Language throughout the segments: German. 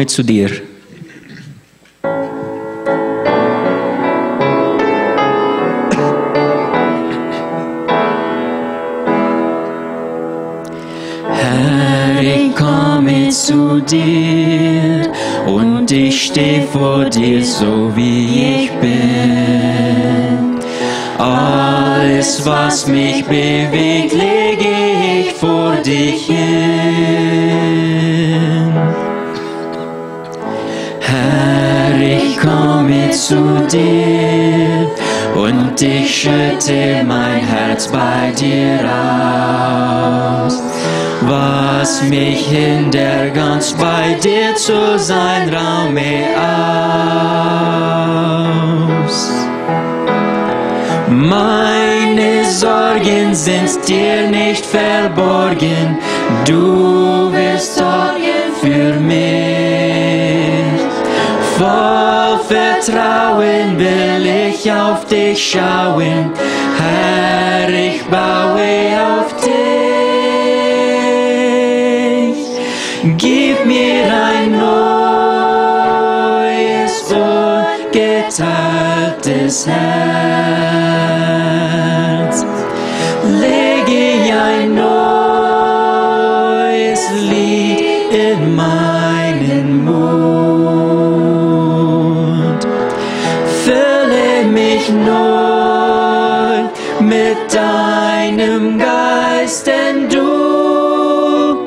mit zu dir. Herr, ich komme zu dir und ich stehe vor dir, so wie ich bin. Alles, was mich bewegt, lege ich vor dich hin. Herr, ich komme zu dir und ich schütte mein Herz bei dir aus. Was mich hindert, ganz bei dir zu sein, rau mir aus. Meine Sorgen sind dir nicht verborgen, du wirst sorgen für mich. Voll Vertrauen will ich auf dich schauen, Herr, ich baue auf dich. Gib mir ein neues, ungeteiltes Herz. Lege ein neues Lied in meinen Mund. Fülle mich neu mit deinem Geist, denn du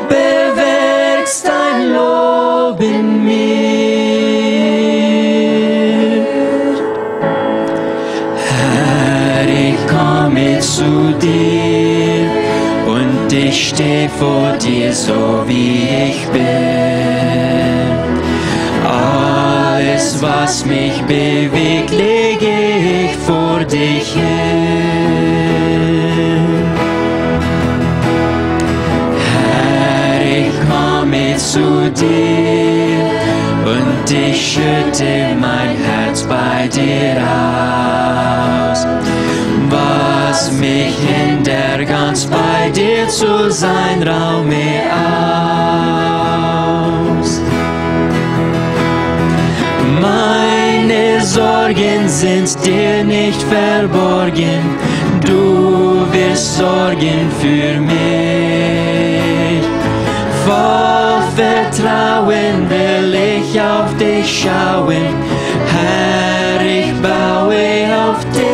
bewirkst dein Lob in mir. Herr, ich komme zu dir und ich stehe vor dir, so wie ich bin. Alles, was mich bewegt, lege ich vor dich hin. Herr, ich komme zu dir und ich schütte mein Herz bei dir aus. Was mich hindert, ganz bei dir zu sein, rau mir aus. Meine Sorgen sind dir nicht verborgen, du wirst sorgen für mich. Voll Vertrauen will ich auf dich schauen, Herr, ich baue auf dich.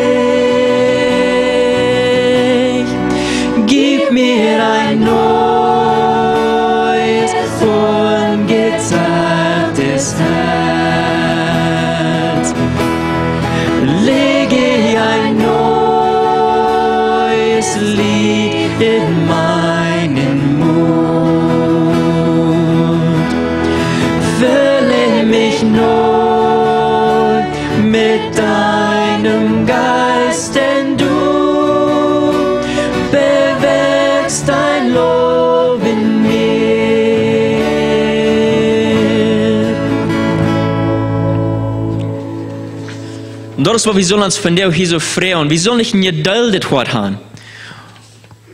Gib mir ein neues, ungeteiltes Herz. Lege ein neues Lied in meinen Mund. Fülle mich neu mit deinem Geist, denn du bewirkst dein Lob in mir. Dat is wat we zullen ons vandaag hier zo vragen. We zullen niet geduldig worden.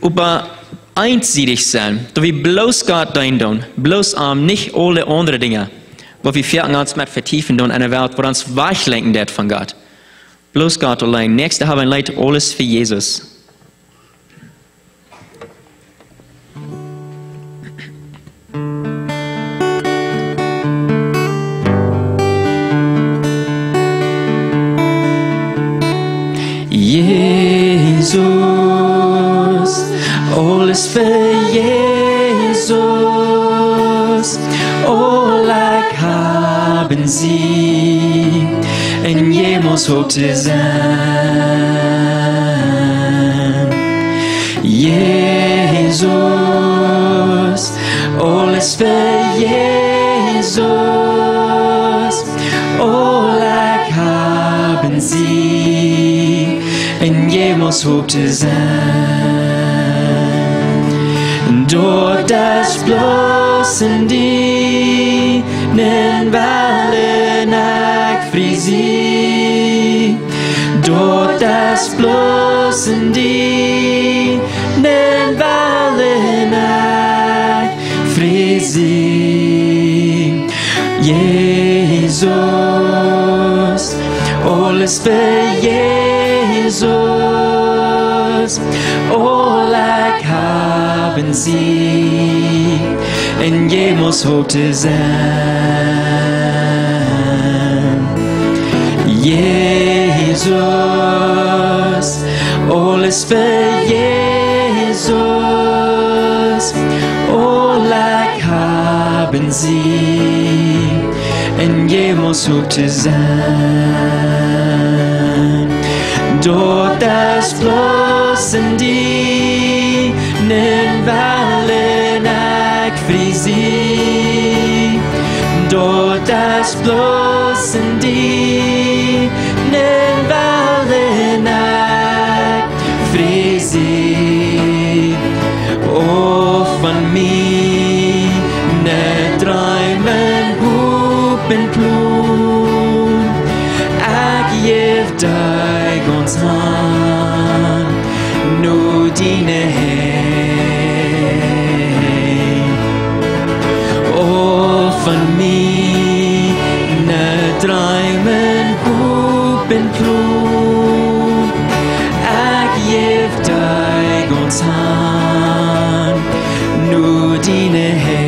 Aber einseitig sein, dass wir bloß Gott doen, bloß nicht alle andere Dinge, wo wir vielleicht uns mit vertiefen in einer Welt, wo uns weglenken wird von Gott. Bloß Gott allein. Nächste haben wir Leid alles für Jesus. Jesus, alles für Jesus, Oleg haben sie in jemals hoch zu sein. Jesus, alles für Jesus, Oleg haben sie in jemals hoch zu sein. Dort das bloßen dienen Wäa nach Friesen. Dort das bloßen dienen Wäa nach Friesen. Jesus, alles für Jesus, Oleg haben sie, en jemos hoch zu sein. Jesus, alles für Jesus, Oleg haben sie, en jemos hoch zu sein. Dort das bloßen die Wallen Friesen, dort das bloßen die Wallen Friesen. Oh, von mir ne Träumen hupen plum, ag jev dig ons hand, nur dine Hand. Oh, von mir ne Träumen hupen plum, ag jev dig ons hand, nur dine Hand.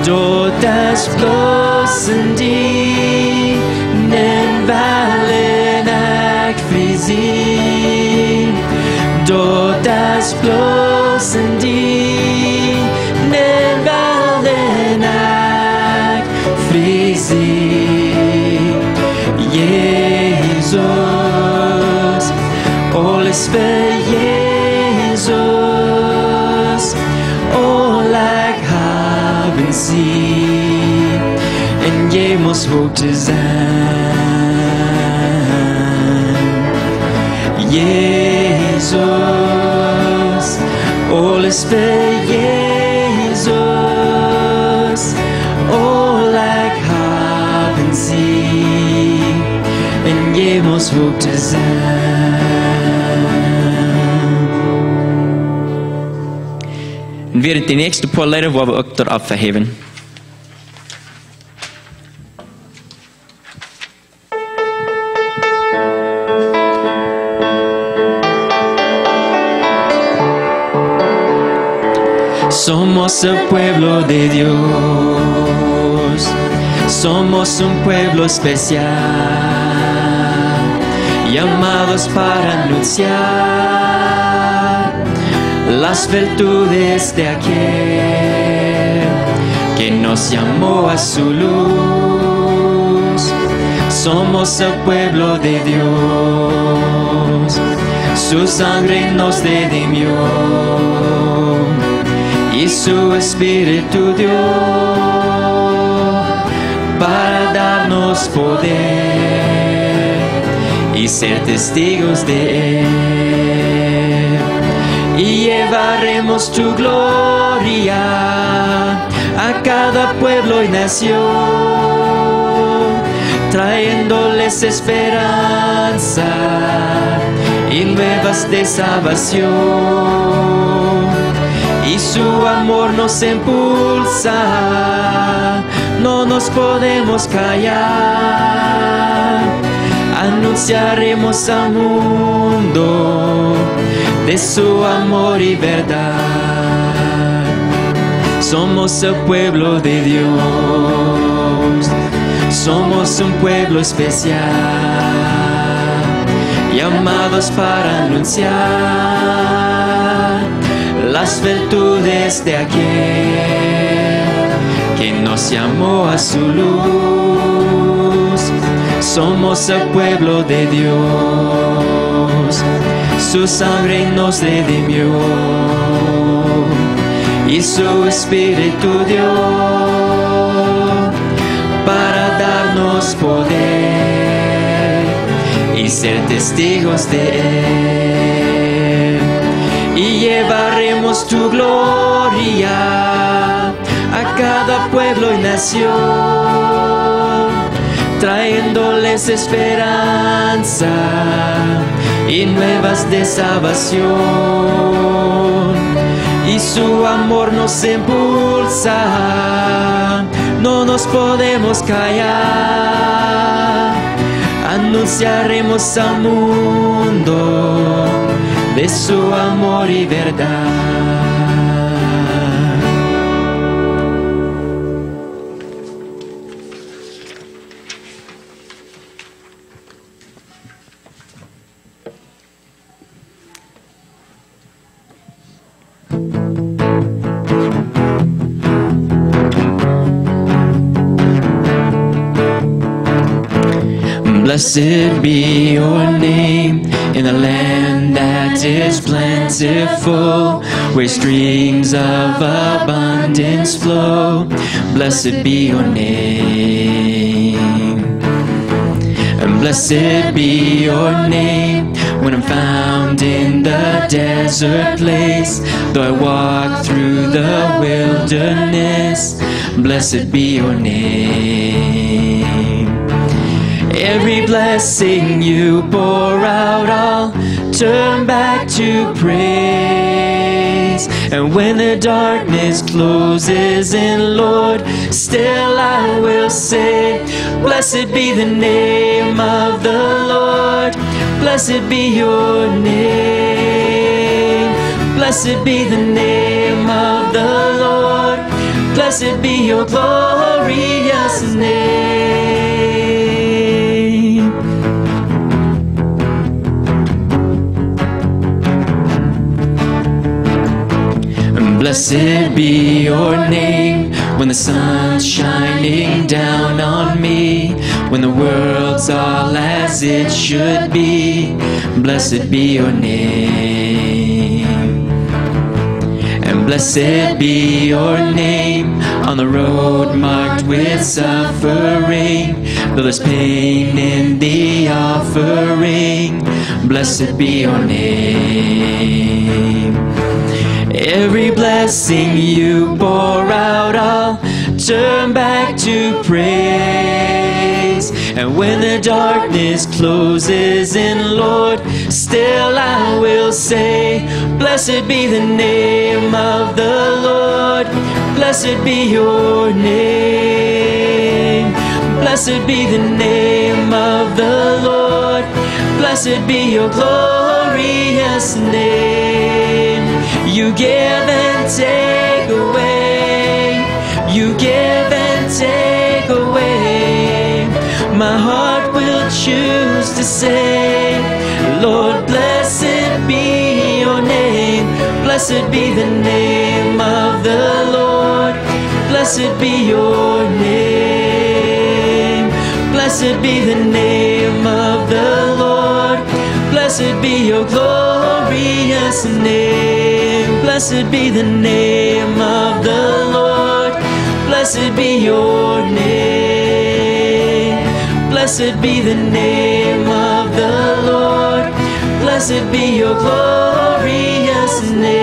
Dort das bloßen die Wallen Friesen, dort das bloßen die Wallen Friesen. Jesus, alles für Jesus, Oleg haben sie, en jemos hoch zu sein. Jesus, alles für Jesus, Oleg haben sie, en jemos hoch zu sein. En während die nächsten paar Lieder, wo wir auch darauf verheben. Somos el pueblo de Dios, somos un pueblo especial, llamados para anunciar las virtudes de aquel que nos llamó a su luz. Somos el pueblo de Dios, su sangre nos redimió y su espíritu dio para darnos poder y ser testigos de Él. Y llevaremos tu gloria a cada pueblo y nación, trayéndoles esperanza y nuevas de salvación. Y su amor nos impulsa, no nos podemos callar. Anunciaremos al mundo de su amor y verdad. Somos el pueblo de Dios, somos un pueblo especial, llamados para anunciar las virtudes de aquel que nos llamó a su luz. Somos el pueblo de Dios, su sangre nos redimió y su espíritu dio para darnos poder y ser testigos de Él. Y llevaremos tu gloria a cada pueblo y nación, trayéndoles esperanza y nuevas de salvación. Y su amor nos impulsa, nos podemos callar, anunciaremos al mundo de su amor y verdad. Blessed be your name in the land that is plentiful, where streams of abundance flow. Blessed be your name. And blessed be your name when I'm found in the desert place, though I walk through the wilderness. Blessed be your name. Every blessing you pour out, I'll turn back to praise. And when the darkness closes in, Lord, still I will say, blessed be the name of the Lord. Blessed be your name. Blessed be the name of the Lord. Blessed be your glorious name. Blessed be your name when the sun's shining down on me, when the world's all as it should be. Blessed be your name. And blessed be your name on the road marked with suffering, though there's pain in the offering. Blessed be your name. Every blessing you pour out, I'll turn back to praise. And when the darkness closes in, Lord, still I will say, blessed be the name of the Lord. Blessed be your name. Blessed be the name of the Lord. Blessed be your glorious name. You give and take away. You give and take away. My heart will choose to say, Lord, blessed be your name. Blessed be the name of the Lord. Blessed be your name. Blessed be the name of the Lord. Blessed be your glorious name. Blessed be the name of the Lord. Blessed be your name. Blessed be the name of the Lord. Blessed be your glorious name.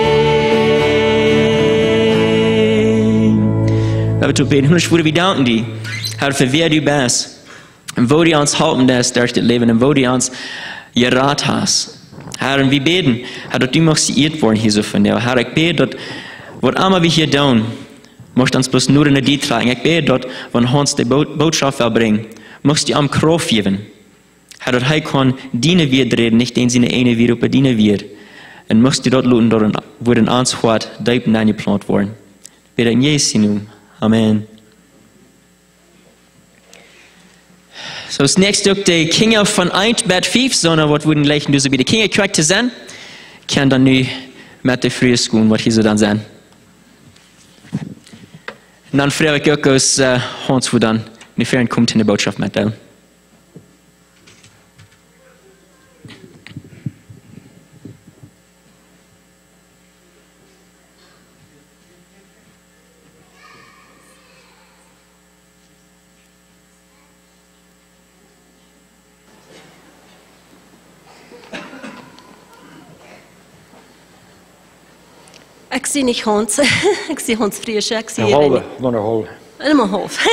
We hebben toen beden, hemels Vader, we danken die, Herr, voor wie du bist. En wo die ons helpen des durch das Leben, en wo die ons geraad hast. Herr, en we beten, Herr, dat du mag geëerd worden hier so von dir. Herr, ik bid dat wat allemaal we hier doen, mocht ons bloß nur in die tragen. Ik bid dat, wanneer ons de boodschap wil brengen, mocht die am Kraft geven. Herr, dat hij kan dienen weerreden, niet eens in de ene weer op dienen weer. En mocht die dat laten door worden aanschouwd, diep nageplant worden. Ik bid in Jesu naam. Amen. So, das nächste Stück, die Kinder von 1 bis 5, sondern was würden gleich nur so wie die Kinder Kjoakj zu sein, kann dann nu mit der frühe School, was hier so dann sein. Und dann freue ich auch aus Hans, wo dann in die Ferien kommt in der Botschaft mit dir. Ik zie niet Hans. Ik zie Hans Friesen. Ik zie Halve, nog een halve. Helemaal half.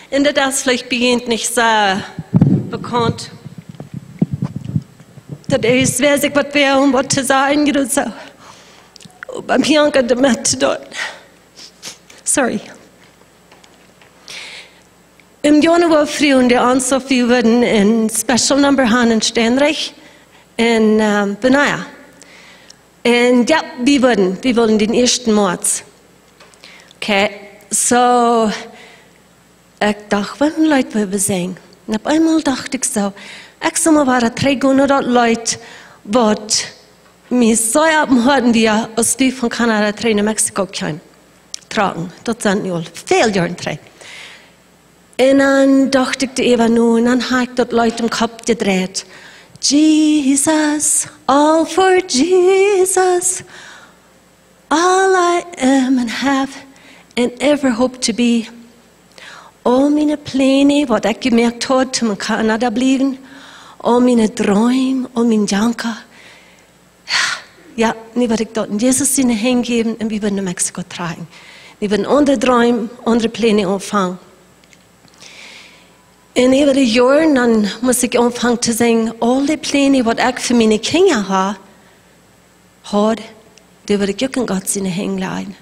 Inderdaad, vielleicht begint nicht so bekannt. Dat is, weiß ich, was wir um was zu sagen oder so. Beim Janken damit zu tun. Sorry. Januar früh und der Ansauf, wir würden ein Special Number haben in Steinreich, in Wäa. Und ja, wir wollen den ersten Moaz. Okay, so, ich dachte, welchen Leute wollen wir sehen? Und auf einmal dachte ich so, ich soll mal waren 300 Leute, die mir so haben wir, als wir von Kanada nach Mexiko kamen, tragen. Das sind ja viele Jahre drin. Und dann dachte ich eben nur, und dann habe ich dort Leute im Kopf gedreht. Jesus, all for Jesus, all I am and have and ever hope to be. All meine Pläne, was ich gemerkt habe, zum Kanada bleiben, all meine Träume, all meine Janker. Ja, wir werden dort in Jesus Sinne hingeben und wir werden nach Mexiko tragen. Wir werden andere Träume, andere Pläne anfangen. Und über die Jahre, dann muss ich anfangen zu sagen, all die Pläne, die ich für meine Kinder habe, die werde ich auch in Gott Sinne hinlegen.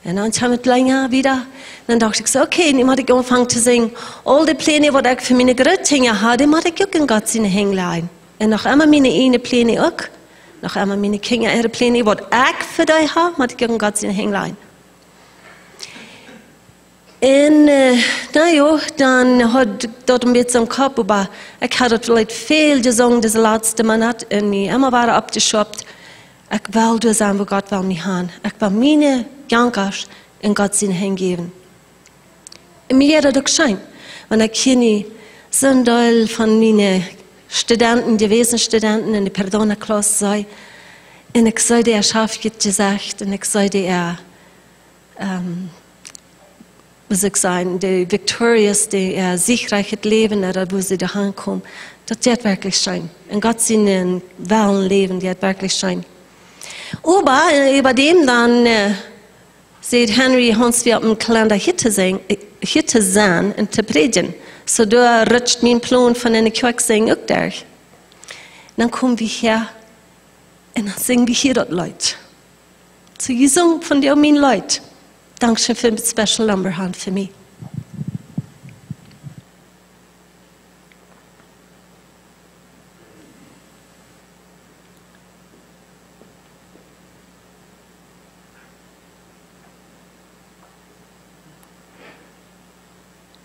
Und dann kam ich länger wieder, dann dachte ich so, okay, dann muss ich anfangen zu sagen, all die Pläne, die ich für meine Großkinder habe, die muss ich auch in Gott Sinne hinlegen. Und noch einmal meine eigenen Pläne auch, noch einmal meine Kinder ihre Pläne, die ich für dich habe, muss ich auch in Gott Sinne hinlegen. Und naja, dann hat ich dort ein bisschen im Kopf, aber ich hatte vielleicht viel gesungen, das letzte Monat, und mir immer war abgeschoppt. Ich will das sein, wo Gott will mich haben. Ich will meine Jankers in Gott hingeben. Und mir hat das geschehen. Wenn ich hier so ein Teil von meinen Studenten, gewesen Studenten in der Perdona-Klasse sei, und ich sei der Schaf gesagt, und ich sei der, was ich sagen, die Victorious, die siegreiche Leben, wo sie daheim kommen, das wird wirklich sein. Und Gott seinen wahren Leben, das wird wirklich sein. Aber über dem dann sieht Henry uns wir auf dem Kalender hier zu sein und zu predigen. So da rutscht mein Plan von einer Kjoakj auch durch. Dann kommen wir her und dann singen wir hier dort Leute. So gesungen von der meinen Leuten. Dankeschön für das Special Number Hand für mich.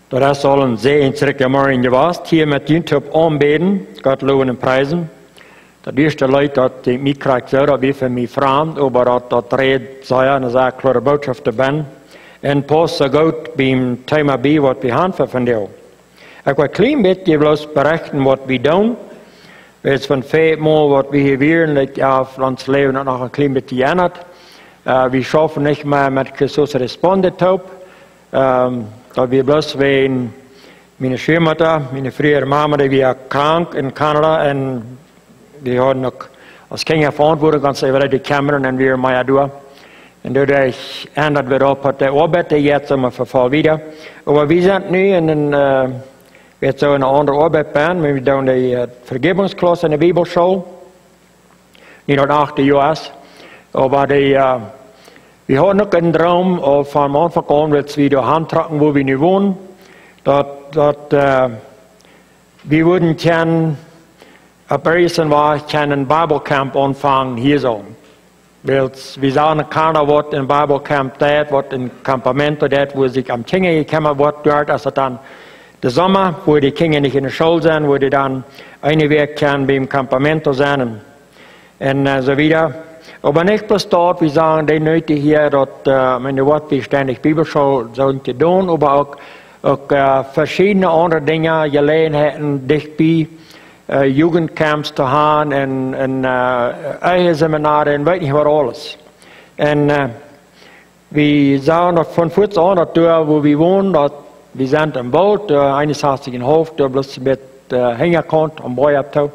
Das soll ein sehr interessant Morgen gewesen. Hier mit YouTube anbeten, Gott loben und preisen. Dat eerste leid dat ik mij krijg zo, dat weer van mijn vrouw, maar dat red zei, en zei ik klare boodschap ben. En pas zo goed bij het thema bij wat we handelen van jou. Ik wil een klein beetje bloos berichten wat we doen. Het is van veel meer wat we hier weer, en ik heb ons leven nog een klein beetje geändert. We schaffen niet meer met Christus respondet op. Dat we bloos wegen, mijn schwiegermutter, mijn vroegere mama, die was krank in Canada en we hadden ook als Kinder verantwoordelijk, want ze waren die Kameran en weer mij door. En doordat ändert we op het arbeid, jetzt immer verval wieder. Maar we zijn nu in een, we zo in een andere arbeidbaan, we doen de vergebingsklas in de Bibelschool. Niet nog 8 jaar. Maar we hadden ook een droom van Anfang an, dat we de hand trekken waar we nu wonen. Dat we würden kennen, op Friesen war ich een Bibelcamp aanvangen hier zo. We zagen in Canada wat een Bibelcamp deed, wat een campamento deed, waar zich am Kinder gekomen wordt dort, als het dan de zomer, waar die Kinder niet in de school zijn, waar die dan een week kan bij een campamento zijn en zo wieder. Aber nicht bloß dort, wir sagen, die Leute hier, dat meine Wort, wie ständig Bibelschool sollen te doen, aber auch verschiedene andere Dinge Gelegenheiten dichtbij. Jugendcamps te gaan en eigen seminaren en weet niet wat alles. En we zagen dat van voets aan dat door waar we wonen, dat we zijn een boot, eines had in hoofd, daar bloos met hingekomt, om boy op toe.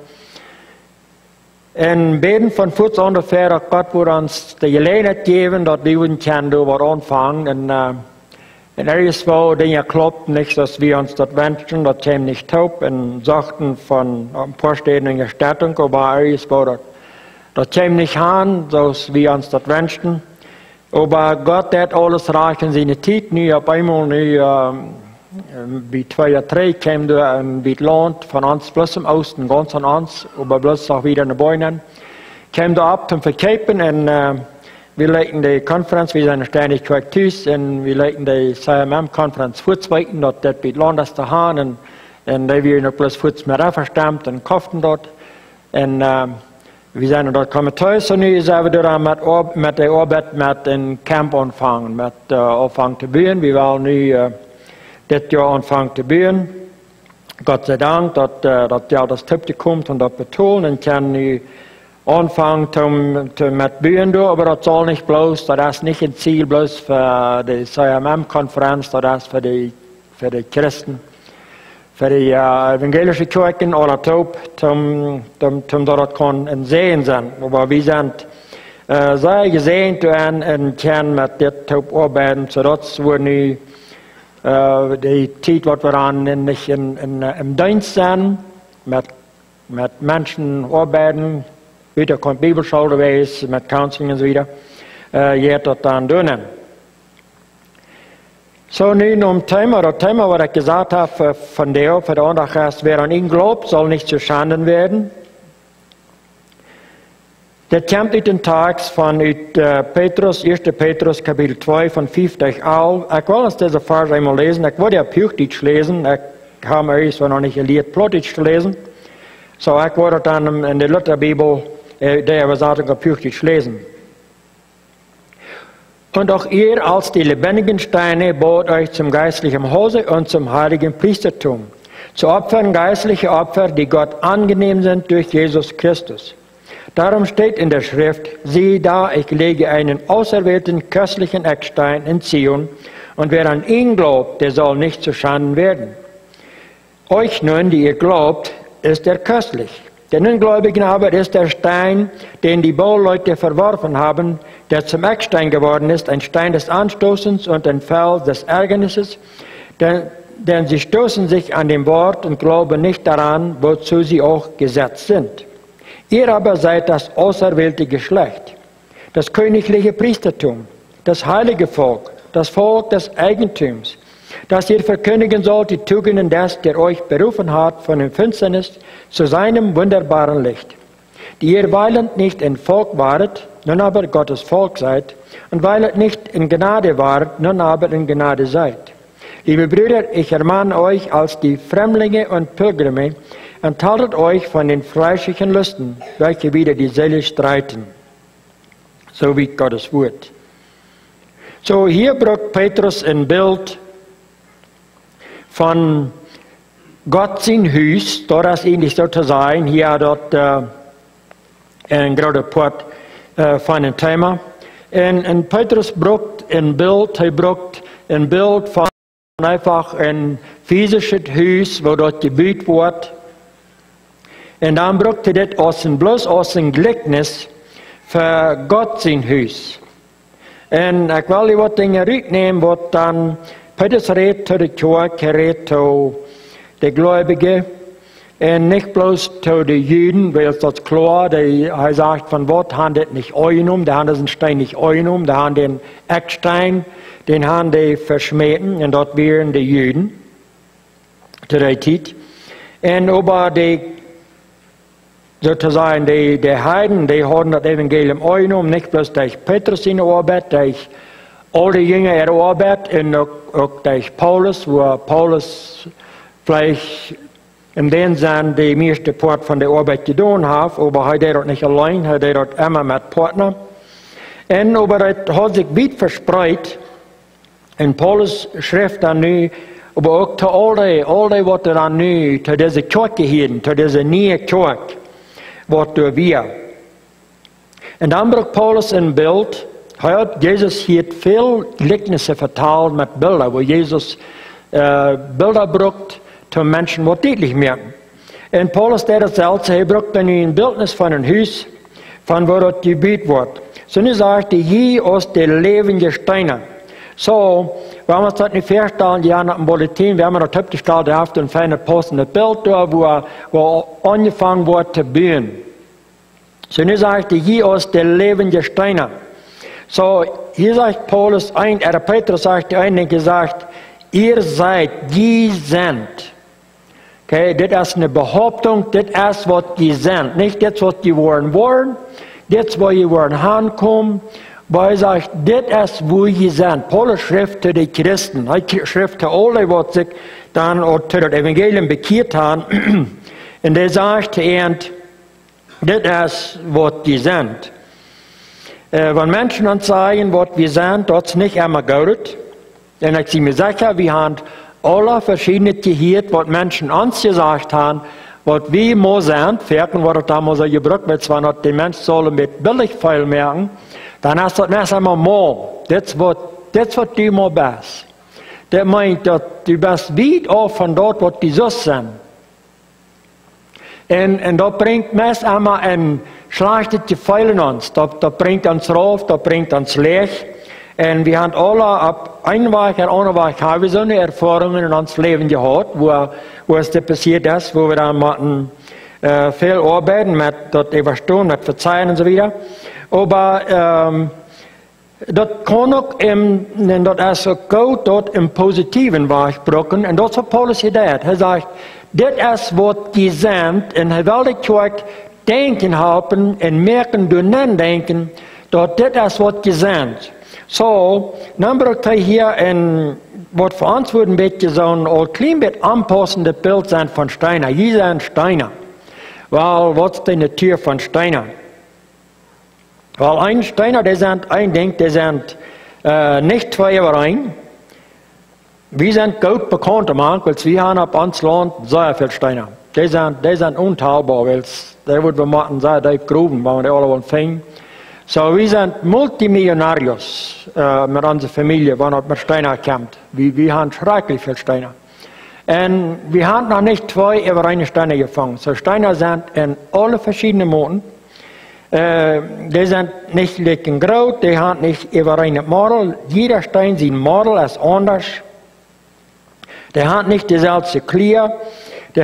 En beden van voets aan dat ver dat God voor ons de gelegenheid geven, dat we kunnen doen wat aanvangen. En ergens wo dingen klopt nicht, dass wir uns das wünschen, das käme nicht taub und sagten von ein paar Städten in Gestattung, aber ergens wo das käme nicht an, dass wir uns das wünschen. Aber Gott hat alles reich in seine Zeit, nu auf einmal, Bij 2 of 3 kwam er bij het land van ons, bloß im Osten, ganz an uns, aber bloß auch wieder in den Bäumen. Kwam er ab zum Verkepen en wir leiten die Konferenz, wir sind ständig Kjoakj und wir leiten die CMM-Konferenz vorzweiten, dort bei het land ist der Hahn und da wir noch bloß kurz mehr verstammt und kauften dort. Und wir sind dort gekommen thuis und nu zijn we er met de arbeid met een camp aanvangen, met aanvang te bouwen. We willen nu dit jaar aanvangen te bouwen. Gott sei Dank dat ja das Tippte kommt und dat betonen en kan nu aanvangen met bouwen doen, aber dat zal niet bloß, dat is niet een ziel bloß voor de CMM-Konferenz, dat is voor de Christen. Voor de evangelische kerken alle top, om dat kan sehen zijn. Maar we zijn zeer gezegend en kunnen met dit top arbeiden, zodat we nu de tijd wat we aan niet in dienst zijn, met mensen arbeiden, wieder kan Bibelschule wezen, met counseling enzovoort, je dat dan doen. So, nu om Thema, das Thema, was ich gesagt habe, von der für den Antrag ist, wer an ihn glaubt, soll nicht zu Schanden werden. Das kommt uit den Tags von Petrus, 1. Petrus, Kapitel 2, von 50 auf. Ich will uns diese Vers einmal lesen. Ich wollte ja Püchtig lesen. Ich habe euch noch nicht gelehrt, Plottig zu lesen. So, ich wollte dann in der Lutherbibel, der Übersetzung Püchtig lesen. Und auch ihr als die lebendigen Steine baut euch zum geistlichen Hause und zum heiligen Priestertum, zu Opfern geistliche Opfer, die Gott angenehm sind durch Jesus Christus. Darum steht in der Schrift, siehe da, ich lege einen auserwählten, köstlichen Eckstein in Zion, und wer an ihn glaubt, der soll nicht zu Schanden werden. Euch nun, die ihr glaubt, ist er köstlich. Den Ungläubigen aber ist der Stein, den die Bauleute verworfen haben, der zum Eckstein geworden ist, ein Stein des Anstoßens und ein Fels des Ärgernisses, denn sie stoßen sich an dem Wort und glauben nicht daran, wozu sie auch gesetzt sind. Ihr aber seid das auserwählte Geschlecht, das königliche Priestertum, das heilige Volk, das Volk des Eigentums, dass ihr verkündigen sollt die Tugenden des, der euch berufen hat von der Finsternis zu seinem wunderbaren Licht, die ihr weilend nicht in Volk waret, nun aber Gottes Volk seid, und weilend nicht in Gnade waret, nun aber in Gnade seid. Liebe Brüder, ich ermahne euch als die Fremdlinge und Pilgrimme, enthaltet euch von den fleischlichen Lüsten, welche wider die Seele streiten. So wie Gottes Wort. So hier bringt Petrus ein Bild von Gott sein Haus, das ist ähnlich so zu sein, hier dort ein großer Part von einem Thema. Und Petrus braucht ein Bild von einfach ein physisches Haus, wo dort gebaut wird. Und dann braucht er das bloß aus dem Gleichnis für Gott sein Haus. Und ich will die Dinge rücknehmen, was dann Petrus redet zu der Kjoakj, redet zu den Gläubigen, und nicht bloß zu den Juden, weil das klar, er sagt, von Wort handelt nicht einum, der handelt den Stein nicht einum, der handelt den Eckstein, den haben die verschmähten, und dort wären die Juden, zu der Zeit. Und aber die, sozusagen, die Heiden, die haben das Evangelium einum, nicht bloß durch Petrus in der Arbeit, durch all die Jünger ihre Arbeit, und auch durch Paulus, wo Paulus vielleicht in den Sinn die meiste Part von der Arbeit getan hat, aber er dort nicht allein, er dort immer mit Partner. Und aber das hat sich weit verspreit, in Paulus Schrift dann nu, aber auch zu all die, was dann nu, zu dieser Kjoakj hier, zu dieser neue Kjoakj, was wir. Und dann braucht Paulus ein Bild. Jesus hat viel Gleichnisse verteilt mit Bildern, wo Jesus Bilder braucht, zum Menschen, was deutlich merken. Und Paulus, der das selbst, er braucht dann ein Bildnis von einem Haus, von wo das gebaut wird. So nu sagt er, hier aus den lebenden Steinen. So, wir haben uns das nicht festgestellt, ja, nach dem Bulletin, wir haben das abgestellt, da habt ein feines postendes Bild da, wo angefangen wird zu bauen. So nu sagt er, hier aus den lebenden Steinen. So, hier sagt Paulus, Petrus sagt eigentlich gesagt, ihr seid, die sind. Okay, das ist eine Behauptung, das ist, was die sind. Nicht das, was die wollen, das, wo die wollen hinkommen. Weil er sagt, das ist, wo die sind. Paulus schrift zu den Christen, er schrift zu alle, die sich dann auch zu dem Evangelium bekehrt haben. Und er sagt zu ihnen, das ist, was die sind. Wenn Menschen uns sagen, was wir sind, das ist nicht immer gut. Denn ich bin mir sicher, wir haben alle verschiedene gehört, was Menschen uns gesagt haben, was wir muss sind. Verken, was da muss gebrückt wird, zwar noch die Menschen sollen mit billig viel merken, dann ist das nicht einmal mal. Das wird die mal best. Das meint, dass du bist weit auf von dort, was die Süß sind. Und das bringt meist einmal ein schlechtes Gefühl in uns. Das bringt uns rauf, das bringt uns Licht. Und wir haben alle ab einen Weg und anderen Weg haben wir so eine Erfahrungen in unserem Leben gehabt, wo es da passiert ist, wo wir dann machen, viel arbeiten mit dort Überstehen, mit Verzeihen und so weiter. Aber das kann auch das ist so gut dort im positiven Weg brücken. Und das hat Paulus gedacht. Er sagt, das ist, was die sind, und er will die Kirche denken haben und merken, durch Denken, dass das ist, was die sind. So, dann braucht hier was für uns würde ein bisschen so ein klein bisschen anpassendes Bild sein von Steiner. Hier sind Steiner. Weil, was ist die Natur von Steiner? Weil ein Steiner, die sind ein Ding, die sind nicht zwei überein. Wir sind gut bekannt, weil wir haben auf uns Land sehr viele Steiner. Die sind unteilbar, weil die würden wir machen, sehr tief Gruben, weil wir alle finden. So, wir sind Multimillionarios mit unserer Familie, wenn wir mit Steiner kämpft. Wir haben schrecklich viele Steiner. Und wir haben noch nicht zwei übereine Steine gefangen. So, Steiner sind in alle verschiedenen Monaten. Die sind nicht lecken groß, die haben nicht übereine Model. Jeder Stein, sein Model ist anders. Die haben nicht dieselbe Klär. Die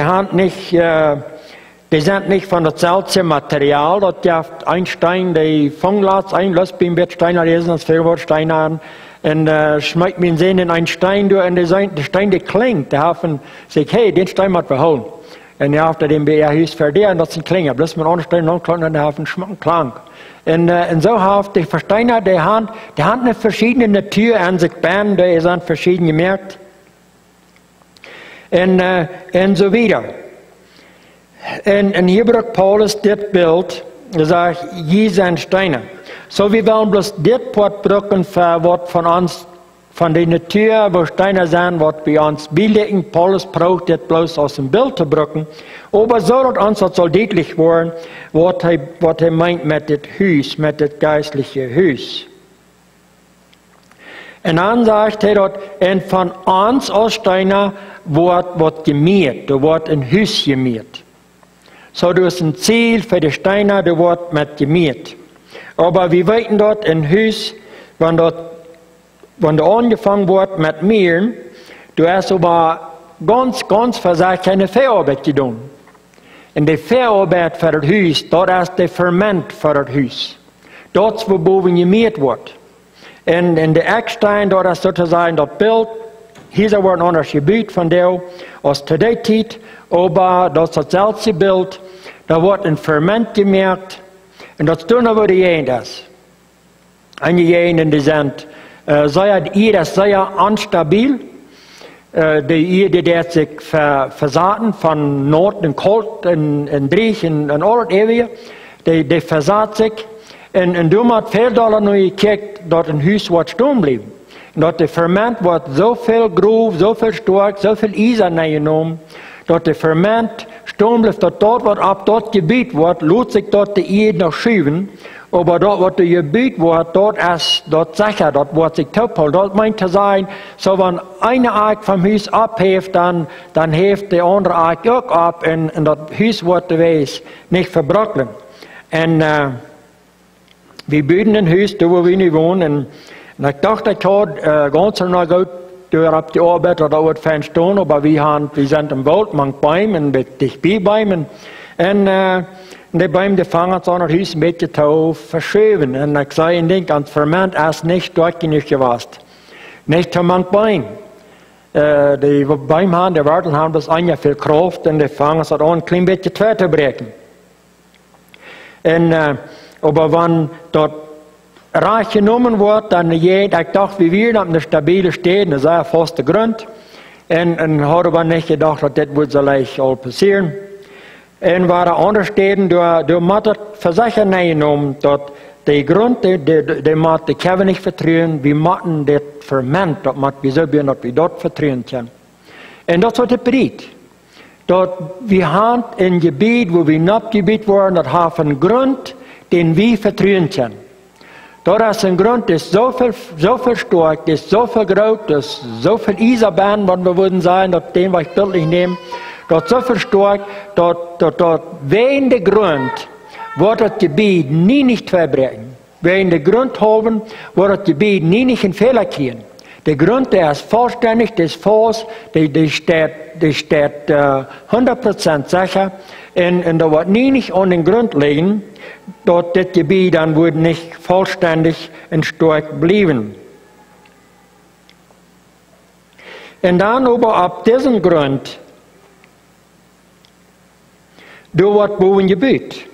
sind nicht von demselben Material. Das gibt ein Stein, der Fanglatz, ein Lustbein wird Steiner lesen, als Fehlwort Stein an. Und schmeckt mir sehen in einen Stein durch, und der Stein, der klingt. Die haben sich, hey, den Stein muss wir holen. Und die haben den BR Hüs verdienen, das sind Klingen. Bloß mit anderen Steinen anklangen, und die haben einen Klang. Und so haben die Versteiner, die haben eine verschiedene Natur an sich beiden, die sind verschieden gemerkt. Und so wieder. Und hier braucht Paulus das Bild, er sagt, je sind Steine. So, wir wollen bloß das Wort brücken, für was von uns, von der Natur, wo Steine sind, was wir uns bilden. Paulus braucht das bloß aus dem Bild zu brücken. Aber so, dass uns das soll deutlich werden, was er meint mit dem Hüs, mit dem geistlichen Hüs. Und dann sagt er dort, und von uns aus Steiner wird gemäht, da wird ein Hüs gemäht. So, du hast ein Ziel für die Steiner, da wird mit gemäht. Aber wir wissen dort ein Hüs, wenn da angefangen wird mit Mähen, du hast aber ganz versagt keine Fehlarbeit getan. Und die Fehlarbeit für das Hüs, dort ist der Ferment für das Hüs. Dort, wo boven gemäht wird. Und in der Eckstein, dort ist sozusagen das Bild, hier wird ein anderes Gebiet von der, aus der Zeit, aber das ist das selbe Bild, da wird ein Ferment gemerkt, und das tun wir die Jänes. Einige die sind, sehr instabil, die sich versaten von Nord und Kalt und Driech und alles ewig, die versaat sich. Und du musst viel Dollar nur gekickt, dass ein Haus wird stehen bleiben. Und dass der Ferment wird so viel grob, so viel stark, so viel Eisen genommen, dass der Ferment stehen bleibt, dass dort, was ab dort Gebiet wird, lässt sich dort die Erde noch schieben. Aber dort, was der Gebiet wird, dort ist dort sicher, dort wird sich topholen. Dort meint zu sein, so wenn eine Ark vom Haus abhebt, dann hebt der andere Ark auch ab, und das Haus wird der Weis nicht verbröckeln. Und wir bauen ein Haus, da wo wir nicht wohnen. Und ich dachte, ich hatte ganz noch gut durch auf die Arbeit oder dort fernstehen, aber wir sind im Wald, man Bäume, und dicht bei Bäumen. Und die Bäume, die fangen so das Haus ein bisschen zu verschieben. Und ich sage, das Ferment ist nicht dort genug gewesen. Nicht zu manchen Bäumen. die beim haben, die Wörter haben das ein viel Kraft und die fangen es an, ein klein bisschen zwei zu brechen. Und, aber wenn dort reich genommen wird, dann ich dachte, wie wir haben eine stabile Stehen, das ist ein fester Grund. Und habe aber nicht gedacht, dass das wird so leicht all passieren. Und waren andere Städten, du musst versichern genommen, dass der Grund, die muss die Käfer nicht vertrauen, wir müssen das Ferment, das muss wir so sein, dass wir dort vertrauen können. Und das wird bereit. Dort wir haben ein Gebiet, wo wir nicht Gebiet waren, das hat einen Grund, den wir vertrauen können. Dort ist ein Grund, das ist so viel stark, das ist so viel groß, das ist so viel Eisenbahn, was wir würden sagen, dass den, was ich bildlich nehme, dort so viel stark, dort wegen der Grund, wird das Gebiet nie nicht verbrechen. Wegen der Grund haben, wird das Gebiet nie nicht in Fehler gehen. Der Grund, der ist vollständig, der ist falsch, der steht 100% sicher. Und da wird nie nicht an den Grund liegen, dort das Gebiet dann wird nicht vollständig und stark bleiben. Und dann aber ab diesem Grund, da wird ein Gebiet.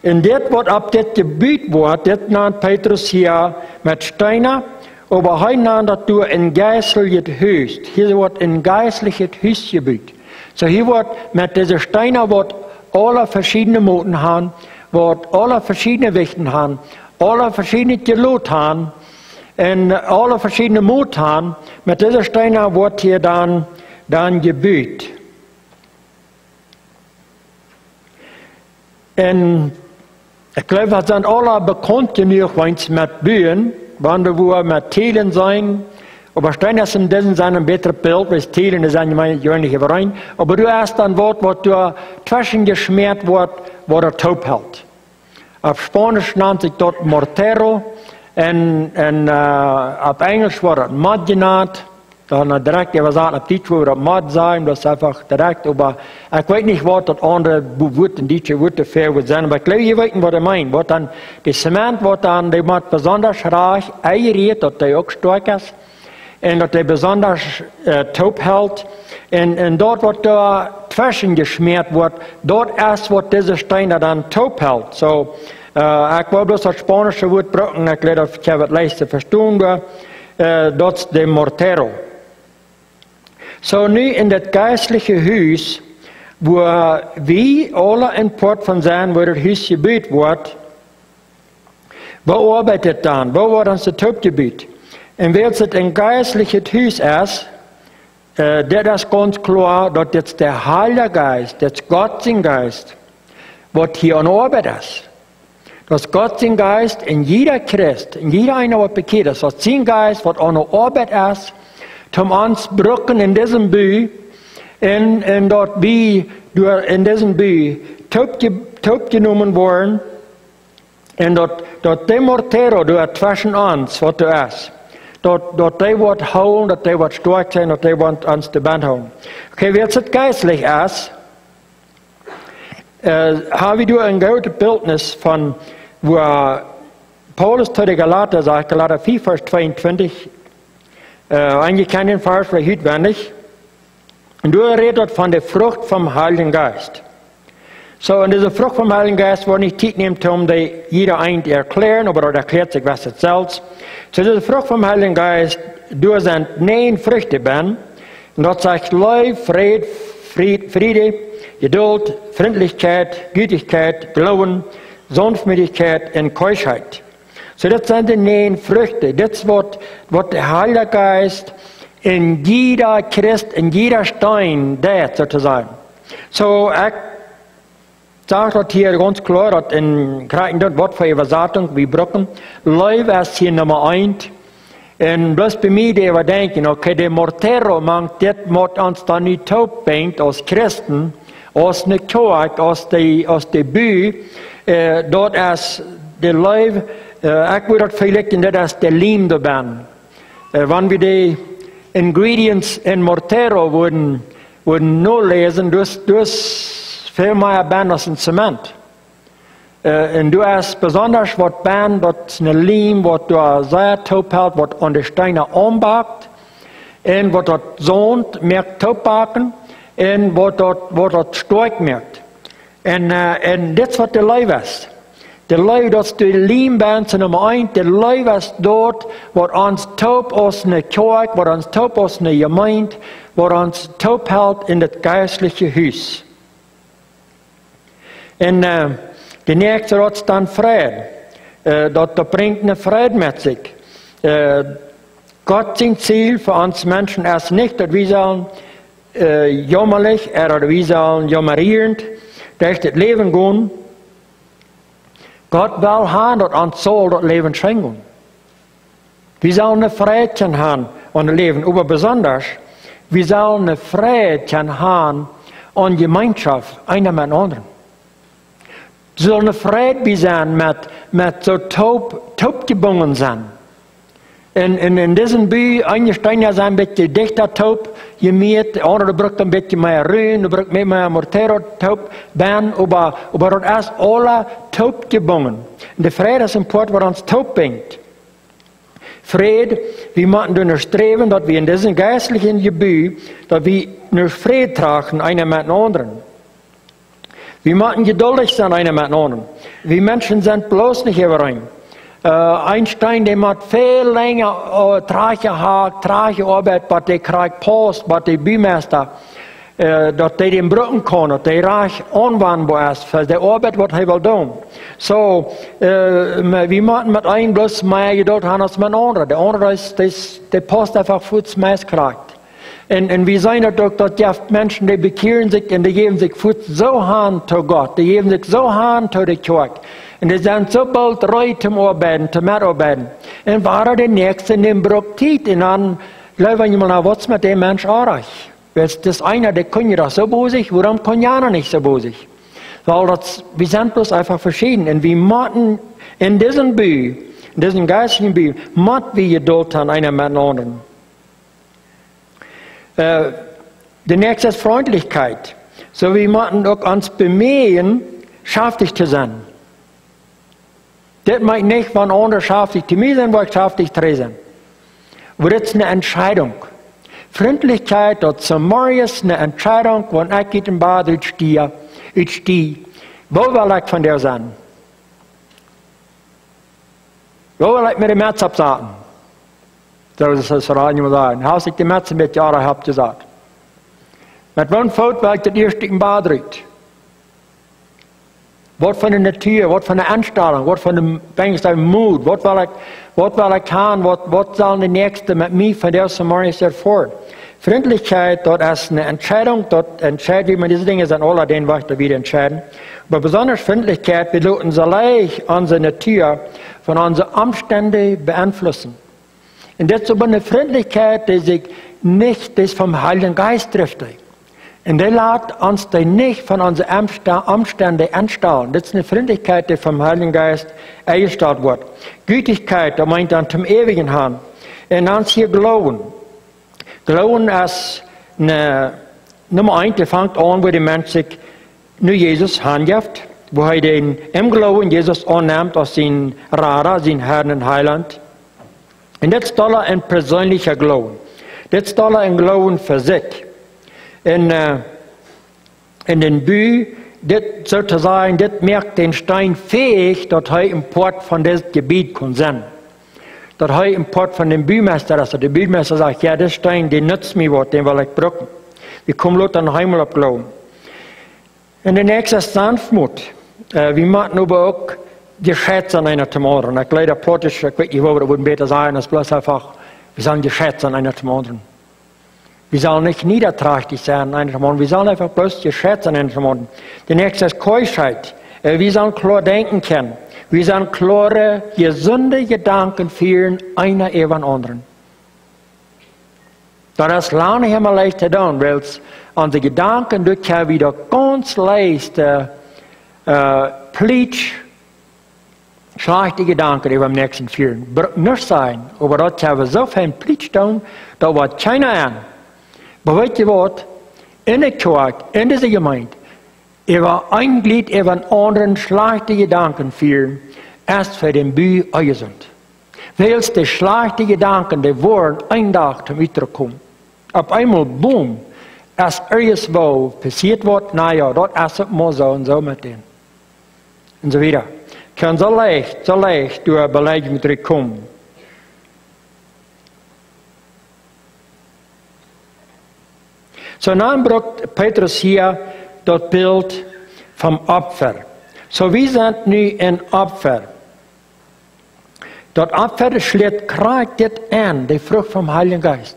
Und das wird ab das Gebiet wird, das nennt Petrus hier mit Steiner, aber heute nennt das ein geistliches Haus. Hier wird ein geistliches Hausgebiet. So hier wird mit diesen Steiner wird alle verschiedene Moten haben, wird alle verschiedene Wichten haben, alle verschiedene Gelot haben, und alle verschiedene Mut haben. Mit diesen Steiner wird hier dann Gebiet. Und ich glaube, wir sind alle bekannt genug, wenn es mit Bühnen, wenn wir mit Teilen sein. Aber Steiner sind ein besseres Bild, weil Teilen sind ja nicht überein. Aber du hast ein Wort, was du zwischen geschmiert wird, wo der taub hält. Auf Spanisch nennt sich dort Mortero, und auf Englisch wird es Mud genannt. Dann direkt, ich gesagt, auf Deutsch würde es Mud sein, das ist einfach direkt, aber ich weiß nicht, was das andere Wort in Deutsch Wort dafür wird sein, aber ich glaube, ihr wisst, was ich meine. Wird dann, die Zement wird dann, die macht besonders reich, eingeriert, dass der auch stark ist, und dass der besonders taub hält, und dort wird da zwischen geschmiert wird, dort erst wird diese Steine dann taub hält. So, ich will bloß das spanische Wort brauchen, ich glaube, ich habe es leicht zu verstehen, das ist der Mortero. So, nu in das geistliche Haus, wo wir alle in Port von sein, wo das Haus gebaut wird, wo arbeitet dann? Wo wird das Taubgebiet? Und wenn es ein geistliches Haus ist, das ist ganz klar, dass jetzt der Heilige Geist, das Gott sein Geist, was hier an Arbeit ist. Das Gott sein Geist in jeder Christ, in jeder einer, was bekehrt ist, das sein Geist, was an Arbeit ist, zum uns brücken in diesem Bü, und dort wie in diesem Bü taub genommen worden, und dort der Mortero, dort zwischen uns, was du ist, dort der wird hauen, dort der wird stark sein, dort der wird uns die Band hauen. Okay, wenn es geistlich ist, habe ich ein gutes Bildnis von, wo Paulus zu den Galater sagt, Galater 4, Vers 22, eigentlich kann den Vers vielleicht auswendig. Und du redest von der Frucht vom Heiligen Geist. So, und diese Frucht vom Heiligen Geist, wo nicht Zeit nimmt, um die jeder ein zu erklären, aber dort erklärt sich was es selbst. So, diese Frucht vom Heiligen Geist, du sind 9 Früchte, Ben. Und dort sagt Liebe, Friede, Geduld, Freundlichkeit, Gütigkeit, Glauben, Sanftmütigkeit und Keuschheit. So, das sind die 9 Früchte. Das wird der Heilige Geist in jeder Christ, in jeder Stein, der sozusagen. So, ich sage das hier ganz klar, dass in Kreiken Wort für Übersetzung, wie Brücken, Liebe ist hier Nummer 1. Und bloß bei mir, die wir denken, okay, der Mortero, das muss uns dann nicht taub bringt, als Christen, aus der Kjoakj, aus der Bü, dort ist der Liebe, ich würde das vielleicht, das ist der Lehm dabei. Wenn wir die Ingredients in Mortero würden nur lesen, du hast viel mehr Band als ein Zement. Und du hast besonders was Band, das ist eine Lehm, was du sehr taub hält, was an die Steine anbackt. En wat dat zond, merkt toepakken. En wat dat stork merkt. En dit is wat de lui was. De lui, dat is de liemband nummer 1. De lui was dort, wat ons top als een kerk, wat ons top als een gemeente, wat ons top houdt in het geestelijke huis. En de nächste dat is dan vrede. Dat brengt een vrede met zich. Gott zijn Ziel für uns Menschen ist nicht, dass wir sollen jammerlich oder wir sollen jammerierend durch das Leben gehen. Gott will haben, dass uns soll das Leben schenken. Wir sollen eine Freude haben an das Leben, aber besonders, wir sollen eine Freude haben an Gemeinschaft, einer mit dem anderen. Wir sollen eine Freude sein mit so taubgebunden sein. In diesem Bü, einige Steine sind ein bisschen dichter taub, gemäht, andere braucht ein bisschen mehr Rühren, der braucht mehr Mortero taub, aber das ist alle taub gebunden. Und der Friede ist important, was uns taub bringt. Friede, wir müssen durch streben, dass wir in diesem geistlichen Gebiet, dass wir nur Friede tragen, einer mit dem anderen. Wir müssen geduldig sein, einer mit dem anderen. Wir Menschen sind bloß nicht überein. Einstein, der hat viel länger trage Arbeit, was der kriegt Post, was der Bümeister, dass der den brücken kann, dass der reich anwendbar ist für die Arbeit, was er will tun. So, wir müssen mit einem bloß mehr Geduld haben als mit anderen. Der andere der Post einfach Fuß meist kriegt. Und wir sehen doch, dass die Menschen, die bekehren sich und die geben sich Fuß so an zu Gott, die geben sich so an zu der Kjoakj. Und die sind so bald reif zum Arbeiten, zum Mitarbeiten. Und war der Nächste, den braucht Zeit. Und dann, glauben wir mal, was mit dem Mensch erreicht. Das ist einer, der kann ja doch so bosig, warum kann ja noch nicht so bosig? Weil wir sind bloß einfach verschieden. Und wir müssen in diesem Bü, in diesem geistlichen Bü, müssen wir Geduld haben, einer mit dem anderen. Der Nächste ist Freundlichkeit. So wir müssen auch uns bemühen, schaftig zu sein. Das meint nicht, wenn andere schaftig zu mir sind, wo ich schaftig zu sein. Aber das ist eine Entscheidung. Freundlichkeit, das zum Morgen ist eine Entscheidung, wenn ich in den Bad stehe, wo will ich von dir sein? Wo will ich mir die Metz absagen? So ist das Radio mal sagen. Haus ich die Metz mit Jahren habt gesagt. Mit welchem Fout will ich das erste im Bad riecht? Was für eine Natur, was für eine Anstellung, was für einen Mut, was will ich haben, was soll der Nächste mit mir von der Morgen fort? Freundlichkeit, das ist eine Entscheidung, dort entscheidet, wie man diese Dinge sind, alle den, was da wieder entscheiden. Aber besonders Freundlichkeit, wir lassen so leicht unsere Natur von unseren Umständen beeinflussen. Und das ist aber eine Freundlichkeit, die sich nicht das vom Heiligen Geist trifft. Und der lässt uns nicht von unseren Umständen anstellen. Das ist eine Freundlichkeit, die vom Heiligen Geist eingestellt wird. Gütigkeit, da meint dann zum ewigen Herrn. Und uns hier Glauben. Glauben ist Nummer 1, der fängt an, wo der Mensch sich nur Jesus handhabt, wo er den im Glauben Jesus annimmt als sein Radar, sein Herrn und Heiland. Und das ist ein persönlicher Glauben. Das ist ein Glauben für sich. In den Bü, das sozusagen, das merkt den Stein fähig, dass er im Port von diesem Gebiet kann sein. Dass er im Port von dem Bümeister ist. Der Bümeister sagt, ja, der Stein, den nützt mir was, den will ich brauchen. Wir kommen Leute noch einmal auf Glauben. Und der nächste ist Sanftmut. Wir machen aber auch geschätzt an einer zum anderen. Ich leider Plottisch, ich weiß nicht, wo das besser sein, das ist bloß einfach, wir sollen geschätzt an einer zum anderen. Wir sollen nicht niederträchtig sein, einer zum anderen. Wir sollen einfach bloß geschätzt an einer zum anderen. Der nächste ist Keuschheit. Wir sollen klar denken können. Wir sollen klare, gesunde Gedanken führen, einer über den anderen. Das ist lange nicht immer leicht zu tun, weil unsere Gedanken durch wieder ganz leicht schlechte Gedanken über den nächsten führen. Nicht sein, aber dort haben wir so viel Plitsch tun, da wird keiner an. Aber weißt du was? In der Kjoakj, in dieser Gemeinde, über ein Glied über den anderen schlechte Gedanken führen, erst für den Bü gesund. Weil die schlechten Gedanken, die wollen ein Tag zum Ausdruck kommen. Op einmal, boom, als ergens wo passiert wordt, nou ja, dat is het maar zo en zo meteen. En zo wieder. Kan zo leicht door beleiding terugkomen. So dann bringt Petrus hier das Bild vom Opfer. So wir sind nu ein Opfer. Das Opfer schlägt gerade das an, die Frucht vom Heiligen Geist.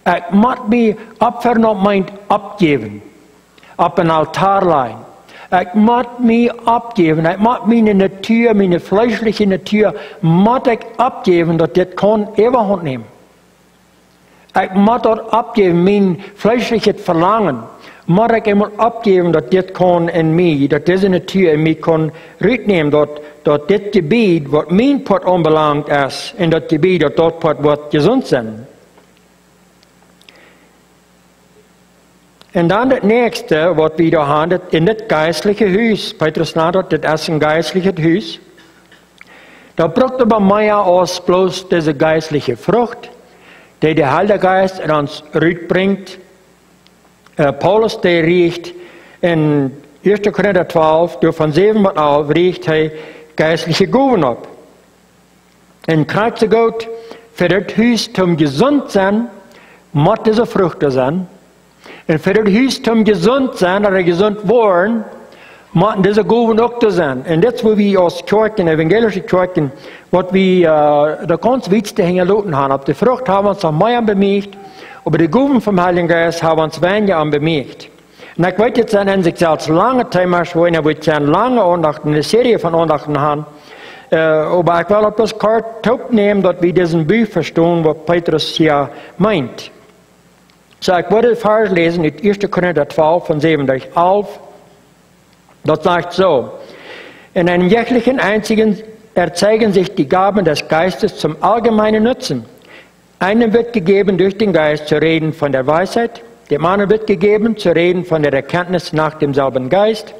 Ich muss mir Opfer noch meint abgeben, auf ein Altar legen. Ich muss mir abgeben, ich muss meine Natur, meine fleischliche Natur, muss ich abgeben, dass das kann Überhand nehmen. Ich muss das abgeben, mein fleischliches Verlangen, muss ich immer abgeben, dass das kann in mir, dass diese Natur in mir kann rücknehmen, dass das Gebiet, was mein Part anbelangt ist, in das Gebiet, dass das Part wird gesund sein. Und dann das nächste, was wir da haben, in das geistliche Haus. Petrus nennt das ist ein geistliches Haus. Da braucht aber mehr als bloß diese geistliche Frucht, die der Heilige Geist in uns rückbringt. Paulus, der riecht in 1. Korinther 12, durch von 7 bis 11, riecht er geistliche Gaben ab. Und kriegt Gott für das Haus zum gesund sein, muss diese Früchte sein. Und für das Haus zum gesund sein, oder gesund worden, müssen diese Gaben auch da sein. Und das, wo wir als Kirchen, evangelische Kirchen, was wir da ganz wichtig hängen lassen haben. Auf die Frucht haben wir uns noch mehr bemerkt, aber die Gaben vom Heiligen Geist haben uns weniger bemerkt. Und ich weiß jetzt an sich selbst lange Thema, wo ich lange Andachten, eine Serie von Andachten haben, aber ich will auch bloß kurz aufnehmen, dass wir diesen Buch verstehen, was Petrus hier meint. So, ich würde vorlesen in 1. Korinther 12 von 7 durch 11. Das sagt so: In einem jeglichen einzigen erzeigen sich die Gaben des Geistes zum allgemeinen Nutzen. Einem wird gegeben, durch den Geist zu reden von der Weisheit, dem anderen wird gegeben, zu reden von der Erkenntnis nach demselben Geist,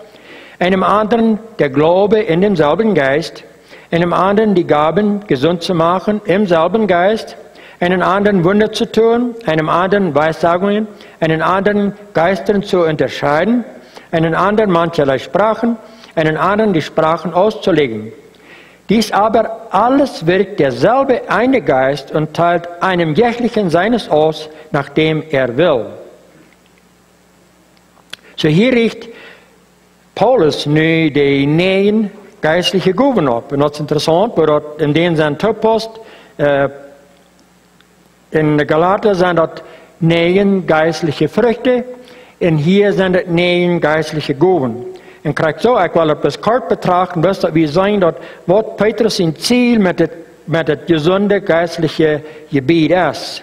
einem anderen der Glaube in demselben Geist, einem anderen die Gaben, gesund zu machen, im selben Geist, einen anderen Wunder zu tun, einem anderen Weissagungen, einen anderen Geistern zu unterscheiden, einen anderen mancherlei Sprachen, einen anderen die Sprachen auszulegen. Dies aber alles wirkt derselbe eine Geist und teilt einem jeglichen seines aus, nachdem er will. So hier riecht Paulus nu die neuen geistliche Gaben ab. Und das ist interessant, weil dort in den sein Toppost in Galater sind das neuen geistliche Früchte und hier sind das neuen geistliche Gaben. Und kriegt so, ich will das kort betrachten, dass wir sehen, dass was Petrus sein Ziel mit dem gesunden geistlichen Gebiet ist.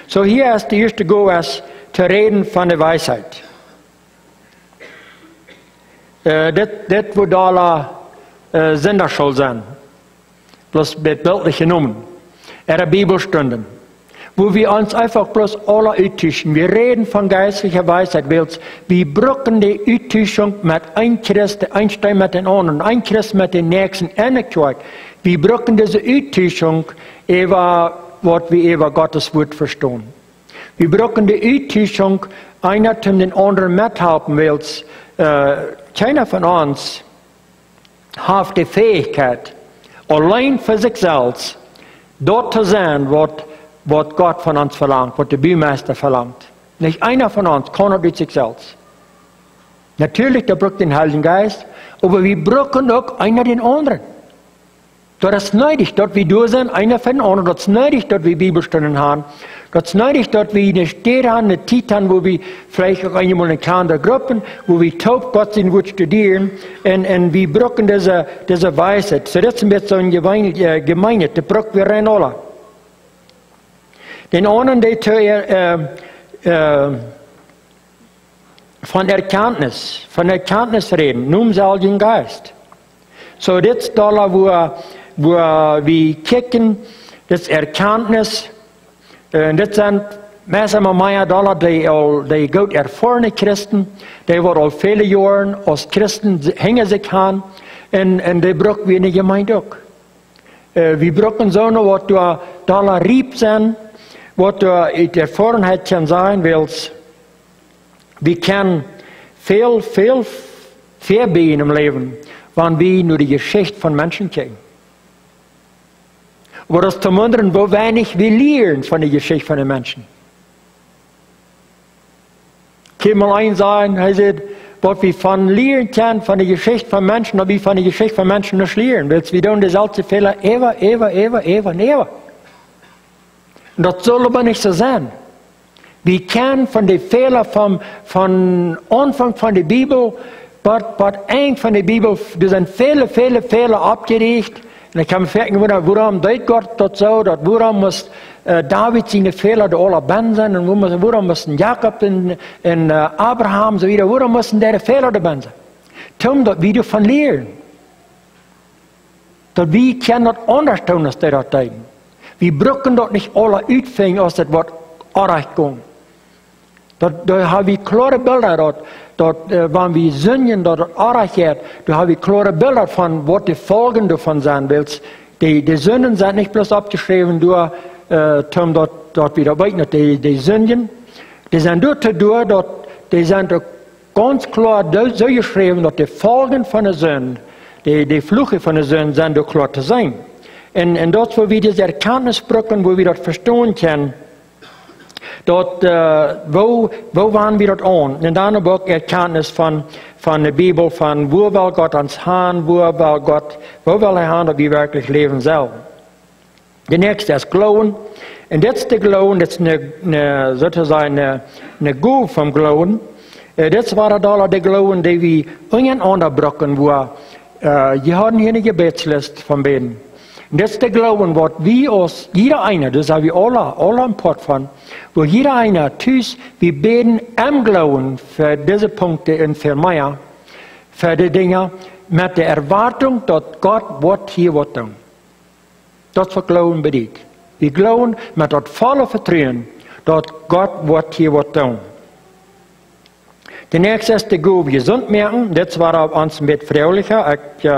So hier ist die erste Gabe, zu reden von der Weisheit. Das wo da Sonderschule sein, bloß mit bildlichen Namen. Bibelstunden, wo wir uns einfach bloß alle auttischen. Wir reden von geistlicher Weisheit, weil wir brauchen die Auttüchung mit ein Christ, ein Stein mit den anderen, ein Christ mit den Nächsten, eine Kirche. Wir brauchen diese Auttüchung, was wir über Gottes Wort verstehen. Wir brauchen die Auttüchung, einer zum den anderen mithelfen, weil keiner von uns hat die Fähigkeit, allein für sich selbst, dort zu sein, was Gott von uns verlangt, was der Bühmeister verlangt. Nicht einer von uns kann er durch sich selbst. Natürlich, der braucht den Heiligen Geist, aber wir brauchen auch einer den anderen. Das ist nötig, dort wir durch sind, einer für den anderen. Das ist nötig, dort wir Bibelstunden haben. Das ist nötig, dort wir eine Städte haben, eine Zeit haben, wo wir vielleicht auch einmal in kleineren Gruppen, wo wir taub Gott sind, wo studieren. Und wir brauchen diese Weisheit. So, das ist ein bisschen so eine Gemeinde, das brauchen wir rein alle. Den anderen, die von Erkenntnis reden, nur im Heiligen Geist. So, das ist da, wo wir kicken, das Erkenntnis, das sind meestal mehr da, die gut erfahrene Christen, die al viele Jahre als Christen hängen sich an, und die brauchen wir in der Gemeinde auch. Wir brauchen so noch, was da rieb sind, Wat uit ervarenheid kan zijn, wils, we kunnen veel verbieden in het leven, wanneer we naar de geschichte van mensen kijken. Maar dat is te wonderen, hoe weinig we leren van de geschichte van de mensen. Ik kan mal een zeggen, hij zei, wat we van leren kunnen van de geschichte van mensen, dat we van de geschichte van mensen niet leren. Want we doen dezelfde fehler eeuwen. En dat zal maar niet zo zijn. We kennen van de fehler van aanvang van de Bijbel, wat eind van de Bijbel, er zijn vele fehler opgericht. En ik kan me vragen, waarom deed God dat zo? Waarom moest David zijn fehler de alle ben zijn? En waarom moesten Jacob en Abraham zo weer? Waarom moesten die fehler de ben zijn? Toen dat we ervan leren. Dat we kunnen dat anders doen als die dat deden. We brücken dat niet alle uitvingen als het wordt aardig komt. Daar hebben we klare beelden dat wanneer we zingen dat het aardig gaat, daar hebben we klare beelden van wat de volgen ervan zijn. De zinnen zijn niet plus opgeschreven door Tom dat we dat weten. De zinnen, die zijn door te doen dat die zijn er ganz klaar zo geschreven dat de volgen van de zin, de vloeken van de zin zijn door klaar te zijn. En dat is waar we deze erkennis brücken, waar we dat verstaan kunnen. Dat, wo waren we dat aan? En dan ook erkennis van de Bijbel, van waar wil God ons gaan, waar wil hij gaan dat we werkelijk leven zelf. De nächste is geloven. En dit is de geloven, dit is een goal van geloven. Dit waren alle de geloven die we ingen onderbroken, waar je hadden hier een gebedslist van beden. Dat is de geloven wat we als jeder einer, dus hebben we alle een pot van, wo jeder einer thuis, we beden en geloven voor deze punten en voor mij, voor de dingen, met de erwartung dat God wat hier wat doen. Dat is wat geloven bedoelt. We geloven met dat volle vertrouwen dat God wat hier wat doen. De nächste is de goede gezond merken. Dit was ons een beetje vrouwelijker. Ik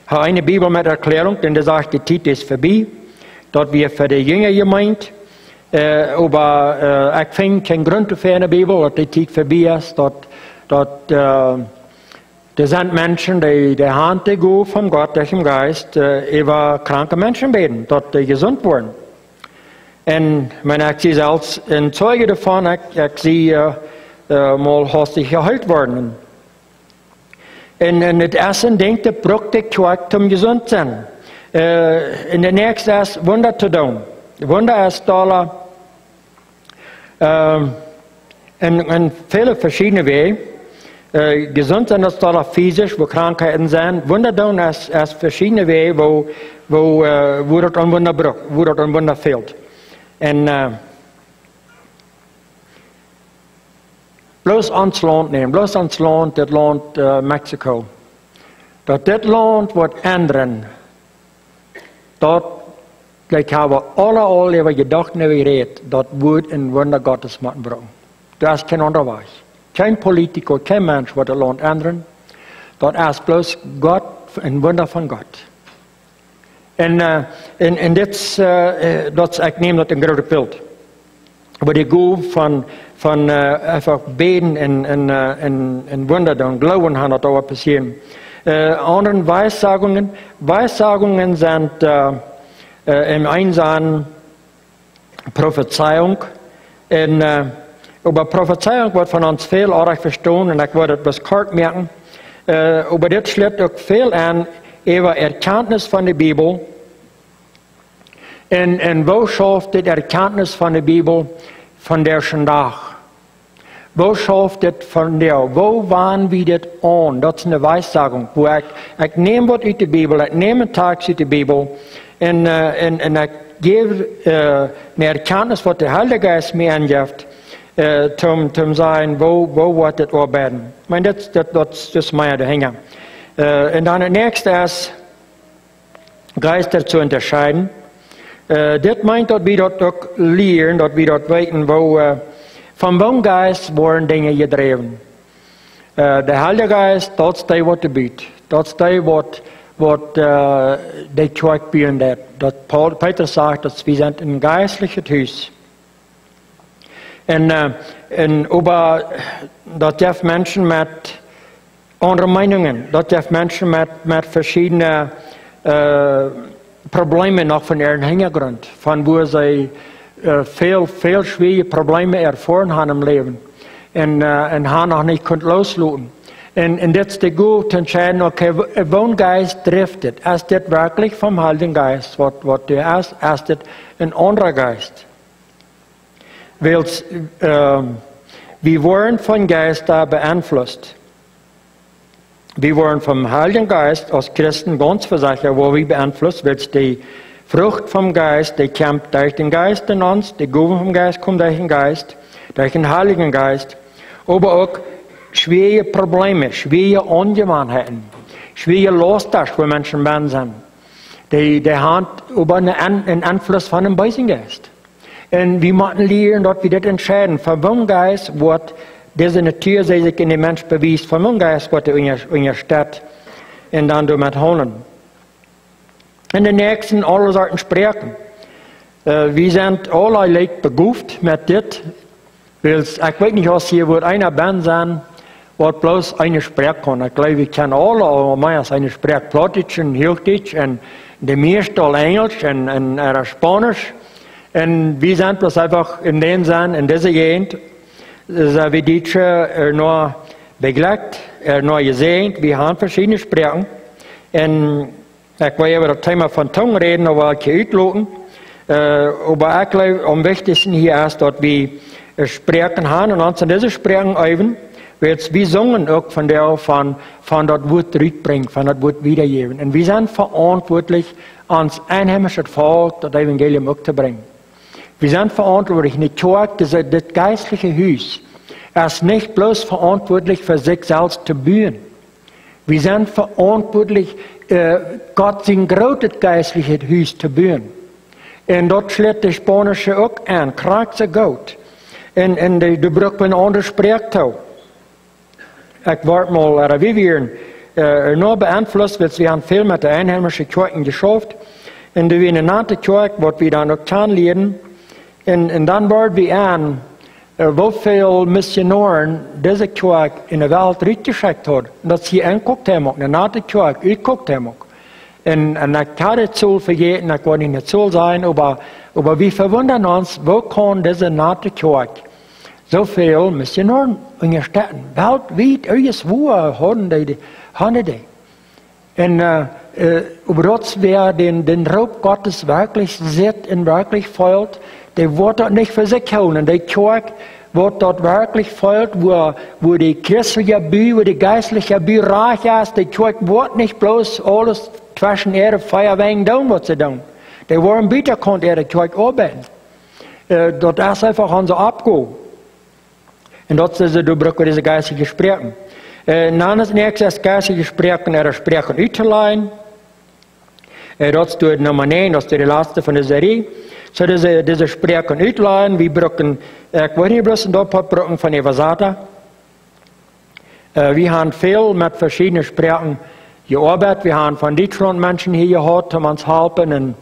habe eine Bibel mit Erklärung, denn da sagt, die Zeit ist vorbei. Dort wir für die Jünger gemeint. Aber ich finde keinen Grund für eine Bibel, dass die Zeit vorbei ist. Da sind Menschen, die haben die Gabe von Gott, durch den Geist, über kranke Menschen beten, dass die gesund werden. Und ich sehe selbst ein Zeuge davon, ich sehe mal hastig geheilt worden. En het eerste denkt de brokte Kjoakj om gezond te zijn. En de nächste is wonder te doen. Wonder is dollar. En vele verschillende wegen. Gezond zijn is dollar fysisch, wo krankheden zijn. Wonder doen is verschillende wegen, wo dat aan wonder brokt, wo dat aan wonder fehlt. En bloos ons land nemen, bloos ons land, dit land Mexico. Dat dit land wordt ändern. Dat, ik heb alle wat gedacht en gereed, dat wordt een wonder Gottes moeten brengen. Dat is geen onderwijs. Geen politico, geen mens wordt het land ändern. Dat is bloos God, een wonder van God. En dit, ik neem dat een grote beeld. Maar de goal van einfach beten en wunder doen, geloven gaan dat ook passieren. Andere Weissagungen sind im einen Prophezeiung. Aber Prophezeiung wird von uns viel auch verstanden und ich würde das kort merken. Aber das schlägt auch viel an über Erkenntnis von der Bibel. Und wo schafft die Erkenntnis von der Bibel von der Tag? Wo schafft es von der? Wo waren wir das an? Das ist eine Weissagung. Wo ich nehme was aus der Bibel, ich nehme einen Tag aus der Bibel und ich gebe eine Erkenntnis, was der Heilige Geist mir angibt, zum sagen, wo wird das arbeiten. Ich meine, das ist mein Hänger. Und dann das nächste ist, Geister zu unterscheiden. Das meint, dass wir das auch lernen, dass wir das wissen, von welchem Geist werden Dinge gedreven. Der Heilige Geist, dat is die wat er biedt. Dat is die wat de Kjoakj biedt. Dat Petrus sagt, dass wir sind ein geistliches Haus. Aber dat heeft Menschen mit andere Meinungen, dat heeft Menschen mit verschiedenen Problemen noch von ihrem Hintergrund, von wo sie viel schwierige Probleme erfahren haben im Leben und haben noch nicht loslassen. Und jetzt die gut zu entscheiden, okay, welchen Geist driftet. Ist das wirklich vom Heiligen Geist, was du hast? Ist das ein anderer Geist? Weil wir werden von Geist da beeinflusst. Wir werden vom Heiligen Geist als Christen ganz versichert, wo wir beeinflusst, weil die Frucht vom Geist, die kommt durch den Geist in uns, die Gabe vom Geist kommt durch den Geist, durch den Heiligen Geist, aber auch schwere Probleme, schwere Ungemeinheiten, schwere Lostas, wo Menschen sind. Die haben über einen Einfluss von dem Bösen Geist. Und wir müssen lernen, dass wir das entscheiden, von welchem Geist wird diese Natur, die sich in den Menschen beweist, von welchem Geist wird in der Stadt und dann damit holen. In den nächsten alle sollten sprechen. Wir sind alle Leute begabt mit das, weil ich weiß nicht, was hier wird einer Band sein, was bloß eine sprechen kann. Ich glaube, wir kennen alle, aber meistens eine spricht Plattdeutsch und Hochdeutsch und die meisten Englisch und Spanisch. Und wir sind bloß einfach in den Sinn, in dieser Gegend, so wie Deutsche nur begleitet, nur gesehen, wir haben verschiedene Sprachen. Und ich will über das Thema von Tongue reden, aber ich kann ausloten. Aber ich glaube, am wichtigsten hier ist, dass wir Sprachen haben und uns in diese Sprachen üben, weil wir singen auch von das Wort zurückbringen, von das Wort wiedergeben. Und wir sind verantwortlich, ans einheimische Volk das Evangelium auch zu bringen. Wir sind verantwortlich, nicht Kjoakj, das geistliche Haus, ist nicht bloß verantwortlich für sich selbst zu bauen. Wir sind verantwortlich, Gott sein großes geistliches Haus zu bauen. Und dort schlägt die Spanische auch an, Kjoakj Gott. Und du brauchst eine andere Sprache. Ich warte mal, wir werden nur beeinflusst, weil wir haben viel mit der einheimischen Kjoakj geschafft. Und wir in der Kjoakj, was wir dann auch lernen. Und dann werden wir an, wie viele Missionaren diese Kjoakj in der Welt durchgeschickt hat. Und dass sie anguckt haben, eine nette Kjoakj, anguckt haben. Und ich kann die Zahl vergeten, ich will nicht eine Zahl sein, aber wir verwundern uns, wo kann diese nette Kjoakj so viele Missionaren in den Städten, weltweit, irgendwo haben die. Und aber das wäre den Raub Gottes wirklich sieht und wirklich folgt, der wird dort nicht für sich holen. Der Kjoakj wird dort wirklich folgt, wo die christliche Bühne, wo die geistliche Bühne reich ist. Der Kjoakj wird nicht bloß alles zwischen ihre Feuerwehren tun, was sie tun. Der wollen bitte konnte ihre Kjoakj arbeiten. Dort ist einfach unser Abgehen. Und dort ist du brauchst diese geistliche Sprachen. Dann ist nächstes geistliche Sprachen, Sprachen uitzuleihen. Dat is de nummer 9, dat is de laatste van de serie. So diese Sprachen uitleihen, wir brauchen, ich weiß nicht bloß ein Doppelbrücken von Evasata. Wir haben viel mit verschiedenen Sprachen gearbeitet. Wir haben von Deutschland Menschen hier gehabt, um uns helfen.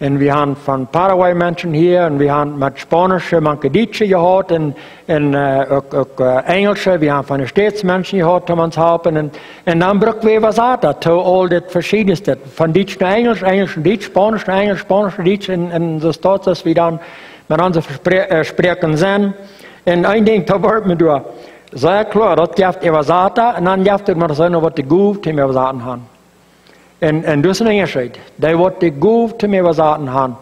Und wir haben von Paraguay Menschen hier, und wir haben mit Spanischen, manche Deutsche gehabt, und auch Englische, wir haben von den Staatsmenschen gehabt, um uns helfen. Und dann brauchen wir was anderes, all das Verschiedenste, von Deutsch nach Englisch, Englisch und Deutsch, Spanisch nach Englisch, Spanisch und Deutsch, und so steht dass wir dann mit unseren Sprachen sind. Und ein Ding, da wird man durch. Sehr klar, das gibt Evasata, und dann gibt man das auch, was die Gut im Evasaten haben. Und das ist ein Unterschied. Die, was die gut zu mir gesagt haben,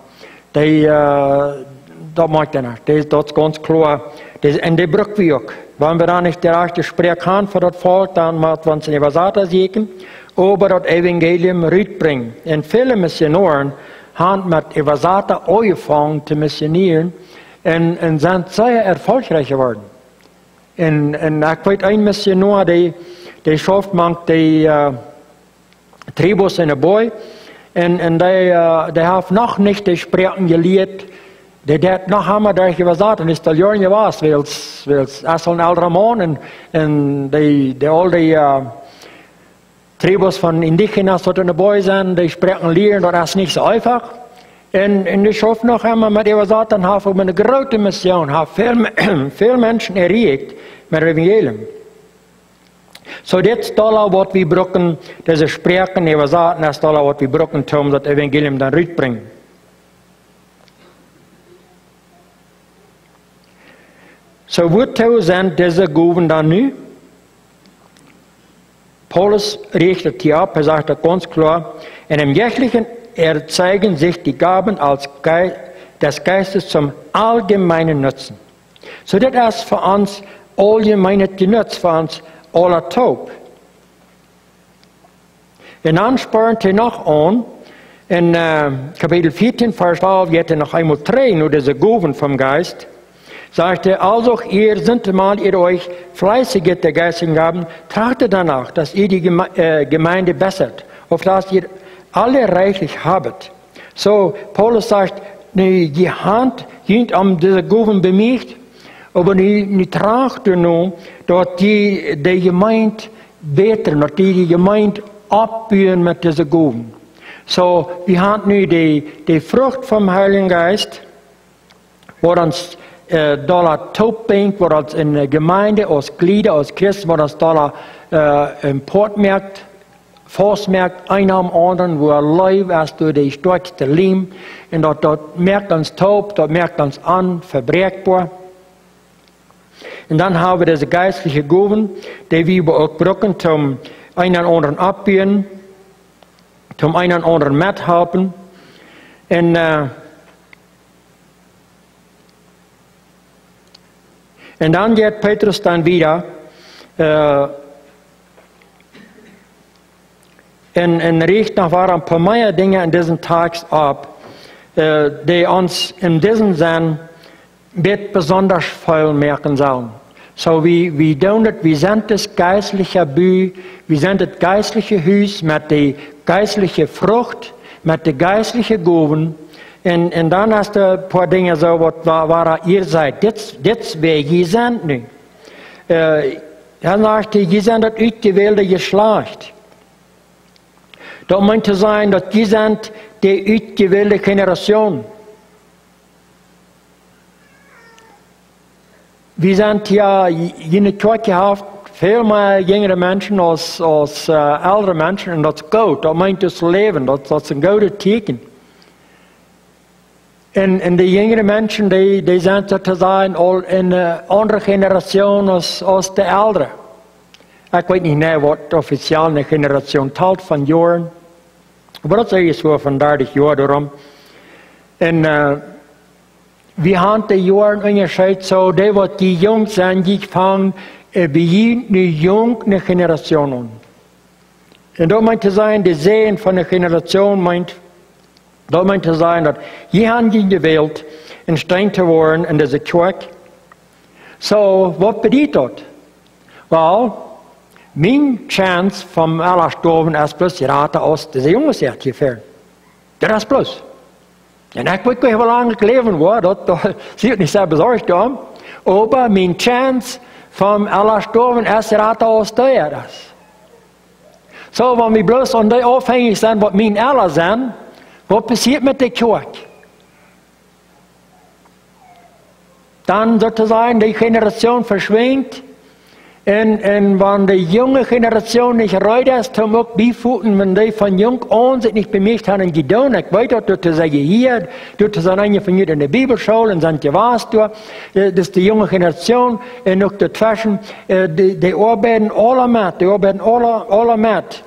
das mag ich nicht. Das ist ganz klar. Und die brauchen wir auch. Wenn wir dann nicht die rechte Sprache haben für das Volk, dann müssen wir uns in die Wasata sehen, aber das Evangelium rüberbringen. Und viele Missionaren haben mit Evasata angefangen zu missionieren und sind sehr erfolgreich geworden. Und ich weiß, ein Missionar, der schafft die Tribus in der Boy, und der hat noch nicht die Sprachen gelehrt, der hat noch einmal durchgesagt, und ist da Jahren gewesen, weil es ist ein älterer Mann, und all die Tribus von Indigenas, die in der Boy sind, die Sprachen lernen, das ist nicht so einfach, En de schoof nog einmal met Evangelie en heeft op een grote mission, heeft veel mensen erreicht met het evangelium. So dit is alles wat we brauchen, deze spreken, Evangelie, dat is alles wat we brauchen, om dat evangelium dan uitbrengen. So wozu sind diese Gaben dann nu? Paulus richtet hier ab, sagt ganz klar, in dem Jährlichen erzeigen sich die Gaben des Geistes zum allgemeinen Nutzen. So das ist für uns allgemeines Genutz, für uns aller taub. Und dann spornt er noch an, in Kapitel 14, Vers 12, geht er noch einmal 3, nur diese Gaben vom Geist, sagt er, also ihr sind mal ihr euch fleißig der geistigen Gaben, trachtet danach, dass ihr die Gemeinde bessert, auf dass ihr alle reichlich habet. So, Paulus sagt, die Hand geht diese Gaben bemüht, aber die tracht nur, dass die Gemeinde beter, dass die Gemeinde abbauen mit diesen Gaben. So, wir haben nu die Frucht vom Heiligen Geist, wo uns dollar taub bringt, wo uns in der Gemeinde, als Glieder, als Christen, wo uns dollar Importmerkt, Forstmerkt, einer am anderen, wo Leib ist durch die stärkste Lehm, und dort merkt uns taub, dort merkt uns an, verbrechbar. Und dann haben wir diese geistliche Gaben, die wir auch brauchen, zum einen oder anderen abbieten, zum einen oder anderen mithelfen. Und dann geht Petrus dann wieder und riecht noch ein paar mehr Dinge in diesen Tagen ab, die uns in diesem Sinn wird besonders viel merken sollen. So wir tun das, wir sind das geistliche Büh, wir sind das geistliche Haus mit der geistlichen Frucht, mit der geistlichen Gaben. Und dann hast du ein paar Dinge so, was ihr seid. Das wer ihr seid nu. Dann sagt er, ihr seid das ausgewählte Geschlecht. Das meint zu sein, dass ihr seid die ausgewählte Generation. Wir sind ja in der Kjoakj haft viel mehr jüngere Menschen als ältere Menschen, und das ist gut. Das meint das Leben, das ist ein gutes Zeichen. Und die jüngeren Menschen, die sind sozusagen all in eine andere Generation als die ältere. Ich weiß nicht mehr, was offiziell eine Generation teilt von Jahren. Aber das ist so von 30 Jahren darum. Und wir haben die Jahre unterschieden, so die Jungs sind, die fangen bei einer jungen Generation an. Und da meint zu sein, die Sehen von der Generation meint, da meint zu sein, dass wir haben die gewählt, in Stein zu werden in dieser Kjoakj. So, was bedeutet das? Well, meine Chance vom Allerstoven ist bloß geraten aus dieser Jungs gefällt. Das ist bloß. Und ich weiß nicht, wie lange ich leben war, das sieht nicht sehr besorgt aus. Aber meine Chance vom Allerstoven ist geraten aus der. So, wenn wir bloß an die aufhängig sind, was meine Aller sind, was passiert mit der Kjoakj? Dann sozusagen die Generation verschwindet. Und wenn die junge Generation nicht reut ist, um auch beifügen, wenn die von jung an sich nicht bemerkt haben, getan. Ich weiß, dass du sagst hier, du sind einige von in der Bibelschule und sind gewarst, das ist die junge Generation, und auch dazwischen, die arbeiten alle mit,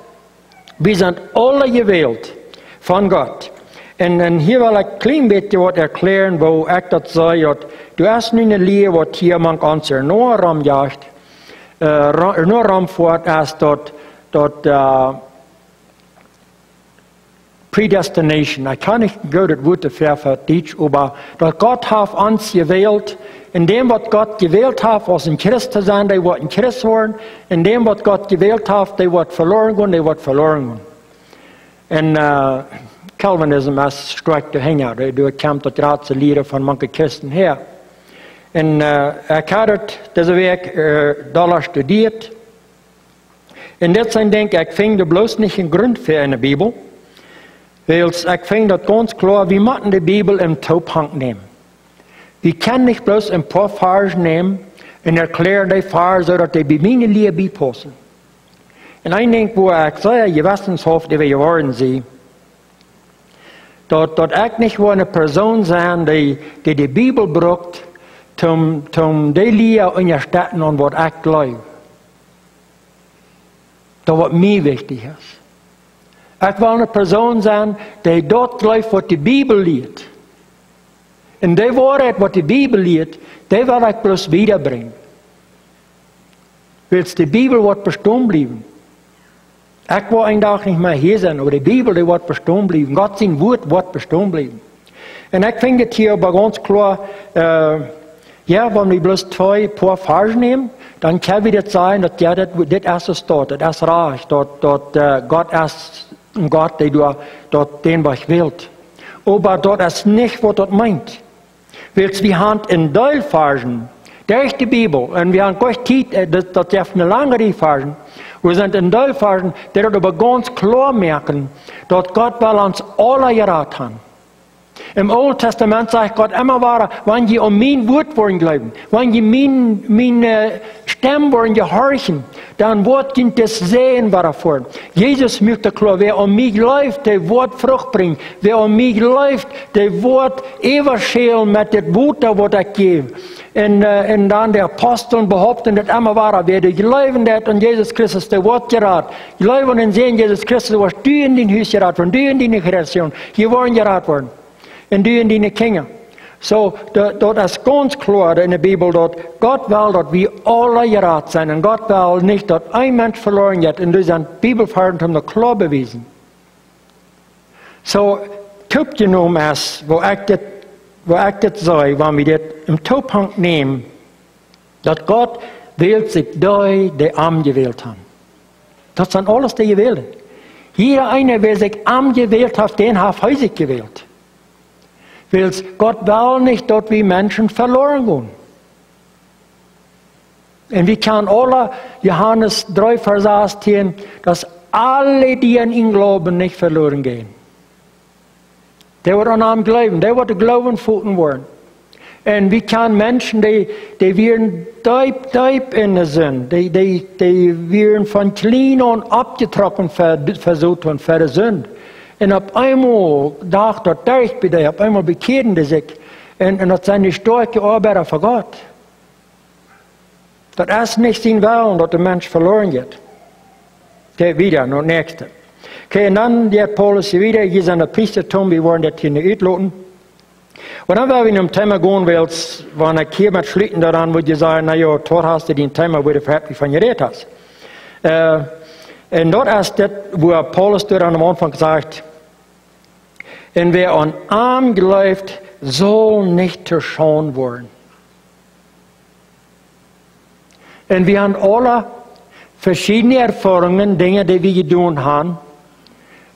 Wir sind alle gewählt von Gott. Und hier will ich ein klein bisschen was erklären, wo ich das sage, du hast nicht eine Lehre, was hier man uns nur rumjagt, nur rumfährt, als dort Predestination. Ich kann nicht gut das Wort für Deutsch, aber dass Gott hat uns gewählt, in dem, was Gott gewählt hat, was ein Christ zu sein, die wird ein Christ werden, in dem, was Gott gewählt hat, die wird verloren gehen, die wird verloren gehen. Und Calvinism ist stark dahinter, du kommt das gerade Lehre von manchen Christen her. Und ich habe diese Weg da studiert. Und jetzt denke ich fing bloß nicht einen Grund für in der Bibel. Weil ich finde das ganz klar, wir müssen die Bibel im Tophank nehmen. Wir können nicht bloß ein paar Versen nehmen und erklären die Verse, so dass die bei meiner Liebe passen. Und ein Ding, wo ich sage, ihr wisst uns oft, die wir geworden sind, dass ich nicht eine Person sein, die die Bibel braucht, um die Liebe in der Stadt und was ich glaube. Das, was mir wichtig ist. Ich will eine Person sein, die dort glaubt, was die Bibel lehrt. Und die Wahrheit, was die Bibel lehrt, die will ich bloß wiederbringen. Weil die Bibel wird bestehen bleiben. Ich will einen Tag nicht mehr hier sein, aber die Bibel, die wird bestehen bleiben. Gott sein Wort wird bestehen bleiben. Und ich finde es hier aber ganz klar, ja, wenn wir bloß paar Verse nehmen, dann kann wir das sagen, dass ja, das ist es dort, das ist reich, dort Gott ist ein Gott, der dort den was will. Aber dort ist nicht, was dort meint. Weil wir haben in Teilversen, der ist die Bibel, und wir haben gleich Zeit, das ist eine lange Versen. Wir sind in Teilversen, die dort aber ganz klar merken, dass Gott will uns alle geraten haben. Im Alten Testament sagt Gott immer wieder, wenn ihr mein Wort wollen glauben, wenn ihr meine Stimme wollen gehorchen, dann wird ihr das sehen, was davor. Jesus möchte klar, wer mich läuft, der wird Frucht bringen. Wer mich läuft, der wird ewig mit dem Wort, was ich gebe. Und dann der Apostel behaupten das immer wieder, wer die glauben hat an Jesus Christus, der wird geraten. Glauben und sehen Jesus Christus, was du in den Haus geraten worden, du in deine Kreation, hier wollen geraten worden. Und die in deine Kinder. So, dort ist ganz klar in der Bibel, dass Gott will, dass wir alle geraten sind. Und Gott will nicht, dass ein Mensch verloren geht. Und das sind Bibelversen haben das klar bewiesen. So, Typ genommen ist, wo ich das sage, wenn wir das im Tophank nehmen, dass Gott wählt sich die arm gewählt haben. Das sind alles die Gewählten. Jeder eine, der sich arm gewählt hat, den hat häusig gewählt. Weil Gott will nicht, dass wir Menschen verloren gehen. Und wir können alle Johannes 3 Vers 18, dass alle, die an ihn glauben, nicht verloren gehen. Der wird an ihm glauben, der wird Glauben finden wollen. Und wir können Menschen, die werden deep in der Sünde, die werden von klein an abgetrocknet versucht und für die Sünde. Und auf einmal dachte er, der ist bei dir, auf einmal bekehren die sich. Und das sind die starke Arbeiter für Gott. Das ist nicht sein Willen, dass der Mensch verloren geht. Okay, wieder, noch nächste. Okay, und dann geht Paulus wieder, hier sind die Priestertum, wir wollen das hier nicht utloten. Und dann werden wir in dem Thema gehen, weil wenn ich hier mit Schlitten daran, würde ich sagen, naja, dort hast du den Thema, wo du verhältlich von geredet hast. Und dort ist das, wo Paulus dort am Anfang sagt, und wer an arm glaubt, soll nicht Toschaund Woaren. Und wir haben alle verschiedene Erfahrungen, Dinge, die wir getan haben,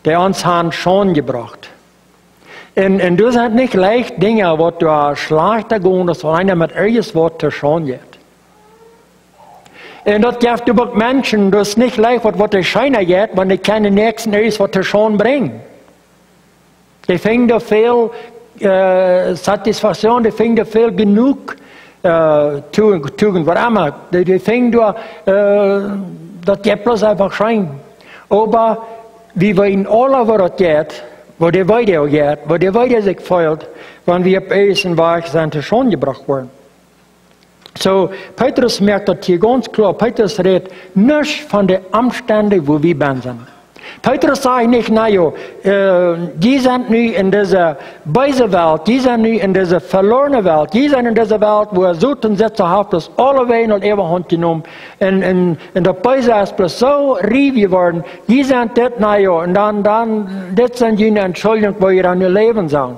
die uns haben schon gebracht. Und das sind nicht leicht Dinge, wo du schlechter gehen, dass einer mit irgendwas Wort Toschaund geht. Und das gibt über Menschen, das ist nicht leicht, was der Scheiner geht, wenn die keine nächsten irgendwas was Toschaund bringen. Die finden da viel Satisfaktion, die finden da viel genug Tugend, was immer. Die finden da, das geht bloß einfach schein. Aber wie wir in alle, wo das geht, wo die weiter geht, wo die weiter sich fühlt, wenn wir auf diesen Weg sind, schon gebracht worden. So, Petrus merkt das hier ganz klar. Petrus redet nicht von den Umständen, wo wir sind. Petrus sagt nicht, naja, die sind nu in dieser bösen Welt, die sind nu in dieser verlorenen Welt, die sind in dieser Welt, wo so und Sitzer hat, dass alle Wehen und Ewigkeit genommen. Und der Böse ist bloß so rief geworden, die sind das, naja, und dann, das sind die Entschuldigung, wo ihr dann ihr Leben sollen.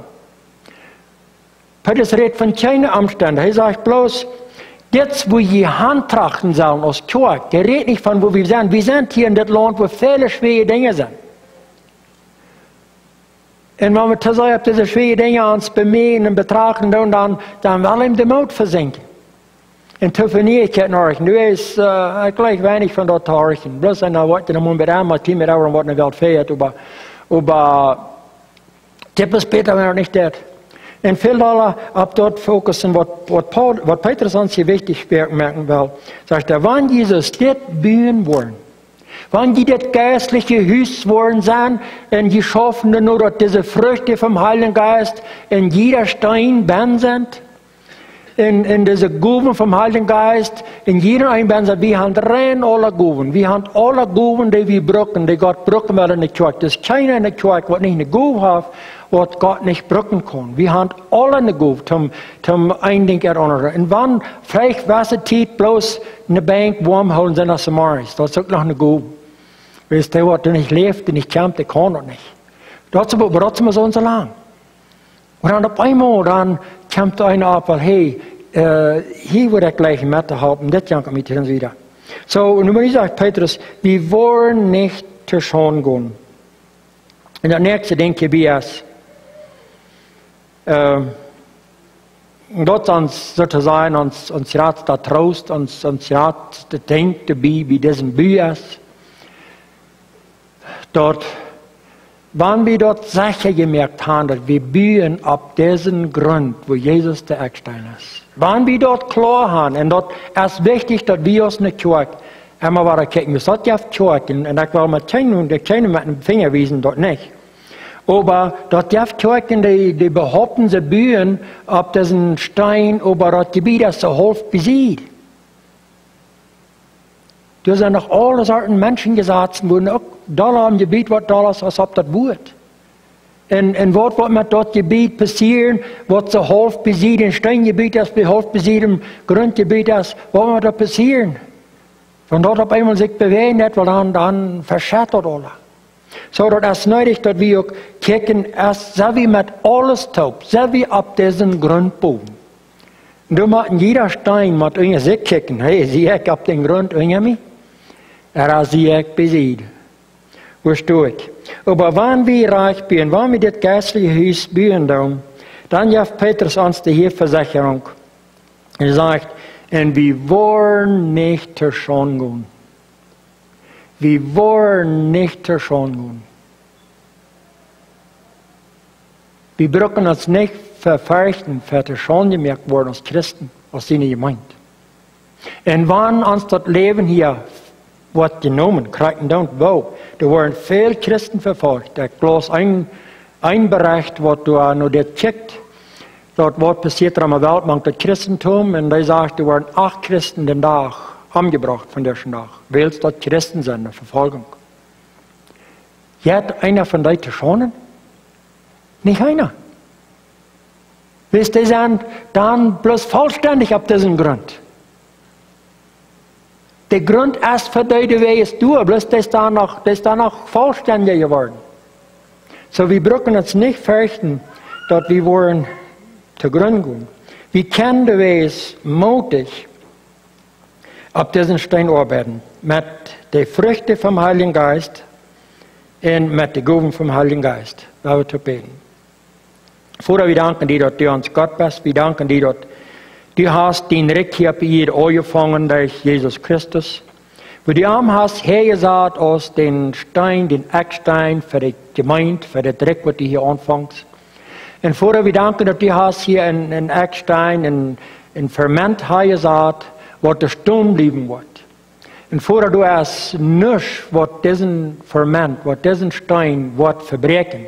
Petrus redet von keinen Umständen. Er sagt bloß, jetzt, wo wir Handtrachten sollen aus Kjoakj, der redet nicht von, wo wir sind. Wir sind hier in das Land, wo viele schwere Dinge sind. Und wenn wir tatsächlich diese schweren Dinge uns bemühen und betrachten, dann will ihm der Mut versinken. Und telefoniere ich mit euch. Nu ist gleich wenig von dort horchen. Bloß in der Worte, dann muss man mit einmal Team mit euren Worten in der Welt fährt, aber Stippel später wäre nicht das. Und viel aller ab dort fokussen, was Petrus uns hier wichtig merken will, sagt er, wenn Jesus das bühen wollen, wenn die das geistliche Hüs wollen sein, und die schaffen nur, dass diese Früchte vom Heiligen Geist in jeder Stein ben sind, in diese Guben vom Heiligen Geist, in jeder Einband sind, wir haben rein alle Guben. Wir haben alle Guben, die wir brücken, die Gott brücken will in der Kjoakj. Das ist keiner in der Kjoakj, der nicht eine Gube hat, was Gott nicht brücken kann. Wir haben alle eine Gube, zum ein Ding erinnern. Und wenn vielleicht was Zeit bloß eine Bank warm holen sind als Samaris, das ist auch noch eine Gube. Weißt du, der nicht lebt, der nicht kämpft, der kann das nicht. Das ist so unser lang. Und dann auf einmal, dann kommt einer ab, weil, hey, hier wird er gleich mit haben, das jankt mit uns wieder. So, und nun sagt Petrus, wir wollen nicht Toschaund gehen. Und das nächste denke ich, ist, Gott uns sozusagen, uns Rat da Trost, uns Rat da denkt, wie diesen Büh ist. Dort, wenn wir dort sicher gemerkt haben, dass wir bühen ab diesem Grund, wo Jesus der Eckstein ist. Wenn wir dort klar haben, und dort ist wichtig, dass wir uns nicht Kjoakj einmal weiter kicken. Wir sollten ja Kjoakj, und ich will mal keinen mit dem Finger wiesen, dort nicht. Aber dort darf Kjoakj, die behaupten, sie bühen ab diesem Stein, aber das Gebiet ist so halb besiegt. Da sind noch alle Sorten Menschen gesetzt, wo auch da am Gebiet was da ist, als ob das wird. Und was wird mit dort Gebiet passieren, was so halb besiegt, im Steingebiet ist, wie halb besiegt im Grundgebiet ist, was wird da passieren? Wenn dort auf einmal sich bewegen hat, weil dann verschattert alles. So, das ist nötig, dass wir auch kicken, erst so wie mit alles taub, so wie ab diesem Grundboden. Und da macht jeder Stein, mit irgendwas sich kicken, hey, sieh ich ab den Grund irgendwie? Er ist sie besiegt. Verstehe ich. Aber wenn wir reich sind, wenn wir das geistliche Haus bauen, dann gibt Petrus uns die hier Versicherung. Er sagt, und wir wollen nicht Toschaund gehen. Wir wollen nicht Toschaund gehen. Wir brauchen uns nicht verfürchten, für Toschaund gemerkt worden als Christen, als seine Gemeinde. Und wenn uns das Leben hier wird genommen, kriegen don't wo. Da waren viele Christen verfolgt. Da bloß ein Bericht, was du noch das checkt, dort was passiert am Welt, man das Christentum, und der sagt, da waren 8 Christen den Tag umgebracht von diesem Tag, weil es dort Christen sind, eine Verfolgung. Hat einer von denen Toschaund? Nicht einer. Wisst ihr, die sind dann bloß vollständig auf diesem Grund. Der Grund ist für die ist du, bloß das ist dann noch vollständiger geworden. So, wir brauchen uns nicht fürchten, dass wir wollen zugrunde gehen. Wir können die Weis mutig auf diesen Stein arbeiten, mit den Früchten vom Heiligen Geist und mit den Gaben vom Heiligen Geist. Da wir zu beten. Vater, wir danken dir, dass du uns Gott bist. Wir danken dir, dass du hast den Recht hier bei ihr angefangen durch Jesus Christus. Wo du hast hergesagt aus den Stein, den Eckstein für die Gemeinde, für den Dreck, was du hier anfängst. Und Vater, wir danken, dass du hast hier einen Eckstein, ein Ferment hergesagt, was der Sturm bleiben wird. Und Vater, du hast nichts, was diesen Ferment, was diesen Stein wird verbrechen.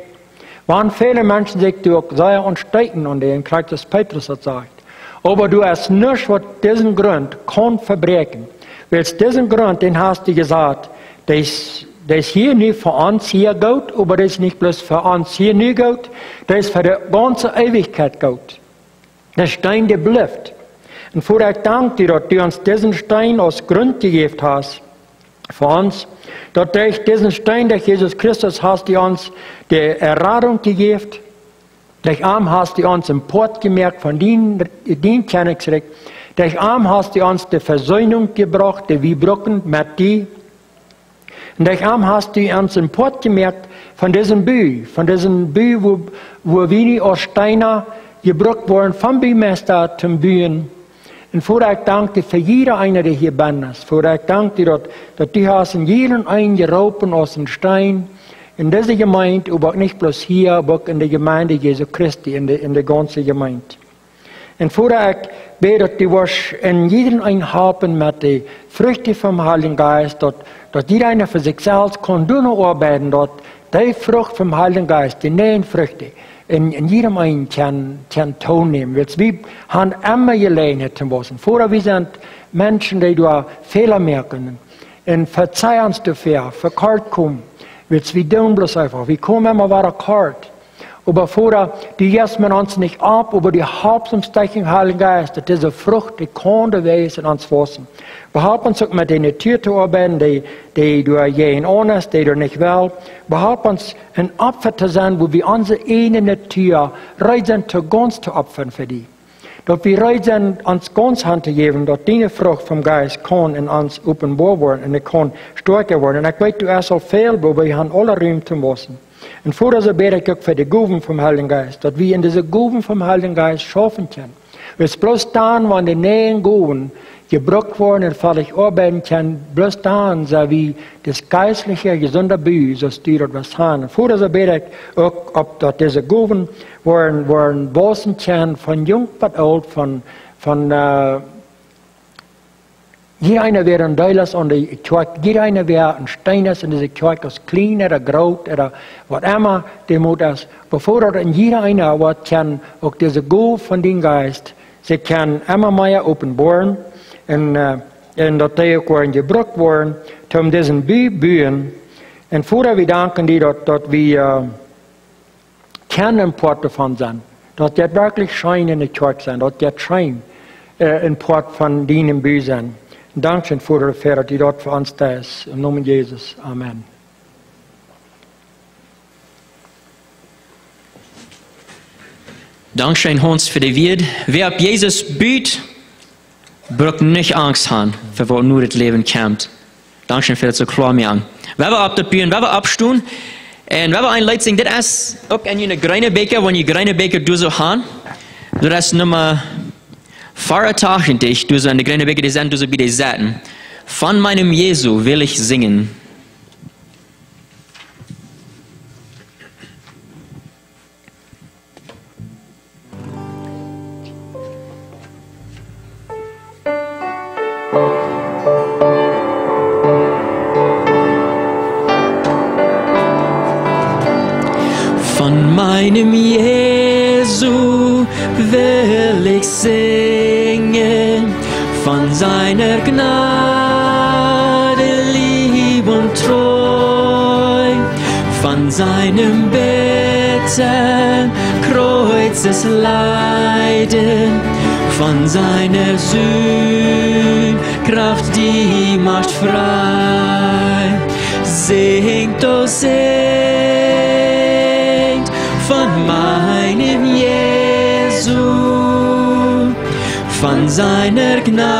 Waren viele Menschen sich durch sehr unsteiten und den Charakter Petrus hat gesagt. Aber du hast nichts, was diesen Grund kann verbrechen. Weil diesen Grund, den hast du gesagt, das hier nicht für uns hier gut, aber das ist nicht bloß für uns hier nicht gut, das ist für die ganze Ewigkeit gut. Der Stein, der bleibt. Und Vater, ich danke dir, dass du uns diesen Stein aus Grund gegeben hast, für uns, dass durch diesen Stein, durch Jesus Christus, hast du uns die Errettung gegeben, durch Arm hast du uns im Port gemerkt von den Königreich, durch Arm hast du uns die Versöhnung gebracht, die wir brauchen mit dir. Und durch Arm hast du uns im Port gemerkt von diesem Büh, wo wir aus Steiner gebraucht wurden, vom Bühmeister zum Bühen. Und Vater, ich danke dir für jeder einer, der hier bin ist. Vater, ich danke dir, dass du hast in jedem einen geraubt aus dem Stein. in dieser Gemeinde, aber nicht bloß hier, aber auch in der Gemeinde Jesu Christi, in der ganzen Gemeinde. Und vorher ich bete, dass die was in jedem einen haben mit den Früchten vom Heiligen Geist, dass jeder einer für sich selbst kann arbeiten, dass die Frucht vom Heiligen Geist, die neuen Früchte, in jedem einen kann Ton nehmen. Wir haben immer gelernt zu müssen. Vorher wir sind Menschen, die da Fehler merken und verzeihen uns dafür, verkehrt kommen. Wir tun bloß einfach. Wir kommen immer weiter kalt. Aber vorher, die jetzt mit uns nicht ab, aber die Hauptumstechen Heiligen Geist, dass diese Frucht, die kann der Weg in uns fassen. Wir haben uns auch mit den Tür zu arbeiten, die du jeden honest, die du nicht will. Wir haben uns ein Opfer zu sein, wo wir unsere eine Tür bereit sind, zu ganz zu opfern für die. Dass wir bereit sind, uns ganz Hand zu geben, dass diese Frucht vom Geist kann in uns offenbar werden und kann stärker werden. Und ich weiß, du hast auch viel, aber wir haben alle Raum zu müssen. Und vorher so bete ich auch für die Gaben vom Heiligen Geist, dass wir in diese Gaben vom Heiligen Geist schaffen können. Wir es bloß dann, wenn die neuen Gaben gebraucht werden und völlig arbeiten können, bloß dann, so wie das geistliche, gesunde Büh, so styrt was haben. Und vorher so bete ich auch, ob dass diese Gaben werden bossen können, von jung bis alt, von jeder einer wäre ein Deiles an der Kjoakj, jeder einer wäre ein Steines in dieser Kjoakj, als klein oder groß oder was immer der Mut ist. Bevor er in jeder einer wird, kann auch diese Gabe von dem Geist, sie kann immer mehr offenbaren und dass die auch werden gebraucht werden, um diesen Bühen. Und vorher wir danken die, dass wir Kernimport davon sind, dass das wirklich Schein in der Kjoakj sind, dass das Schein Import von denen Bühen sind. Dankeschön für die Fähre, die dort für uns da ist. Im Namen Jesus. Amen. Dankeschön, Hans, für die Wied. Wer ab Jesus büht, braucht nicht Angst haben, für was nur das Leben kommt. Dankeschön für das so klar mir an. Wer war ab der Bühne, wer war abstehen, und wer war ein Leitzing, das ist auch in eine kleine Beker, wenn ihr kleine Beker du so haben, das ist Nummer 84, du so eine kleine Beker, die sind du so wie die Saten. Von meinem Jesu will ich singen. Von meinem Jesu will ich singen, von seiner Gnade, Lieb und Treu, von seinem Bitten, Kreuzesleiden, von seiner Sühnkraft, die macht frei. Singt, oh singt, von meinem Jesu, von seiner Gnade,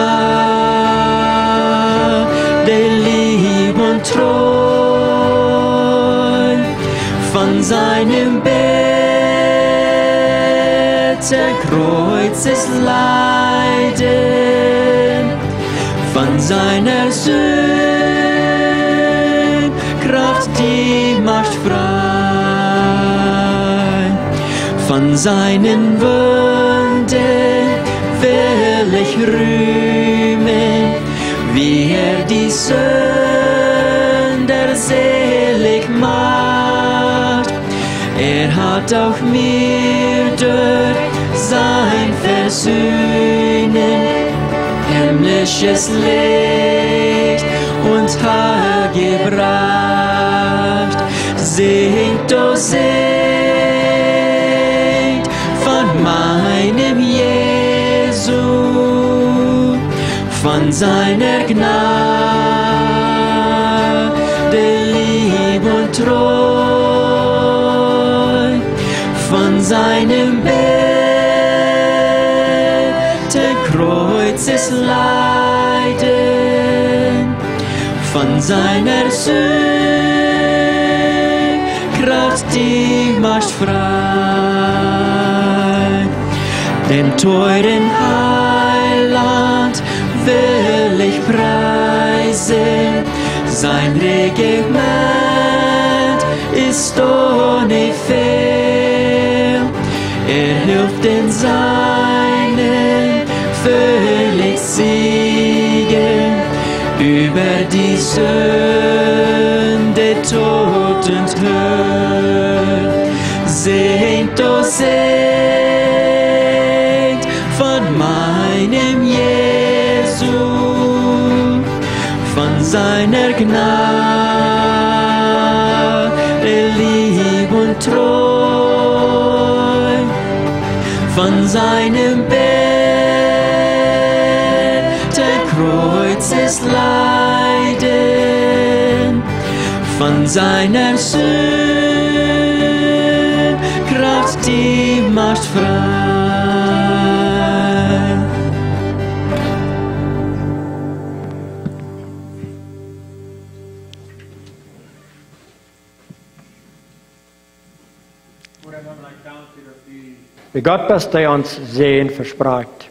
Lieb und Treu, von seinem Bitten, Kreuzesleiden, von seiner Sühnkraft, die macht frei, von seinen Wunden will ich rühmen, wie die Sünder selig macht. Hat auch mir durch sein Versöhnen himmlisches Licht und Heil gebracht. Singt, oh singt, von meinem Jesu, von seiner Gnade, Lieb und Treu, von seinem Bette, Kreuzesleiden, von seiner Sühnkraft, die macht frei. Den teuren Heiland will ich preisen, sein Regiment ist stå nicht fehl. Hilft den Seinen völlig siegen über die Sünde, Tod und Hölle. Seht, oh seht von meinem Jesu, von seiner Gnade, Lieb und Treu, von seinem Bett der Kreuzesleiden, von seiner Sündkraft die macht frei. Wie Gott bist, der uns Sehen verspricht.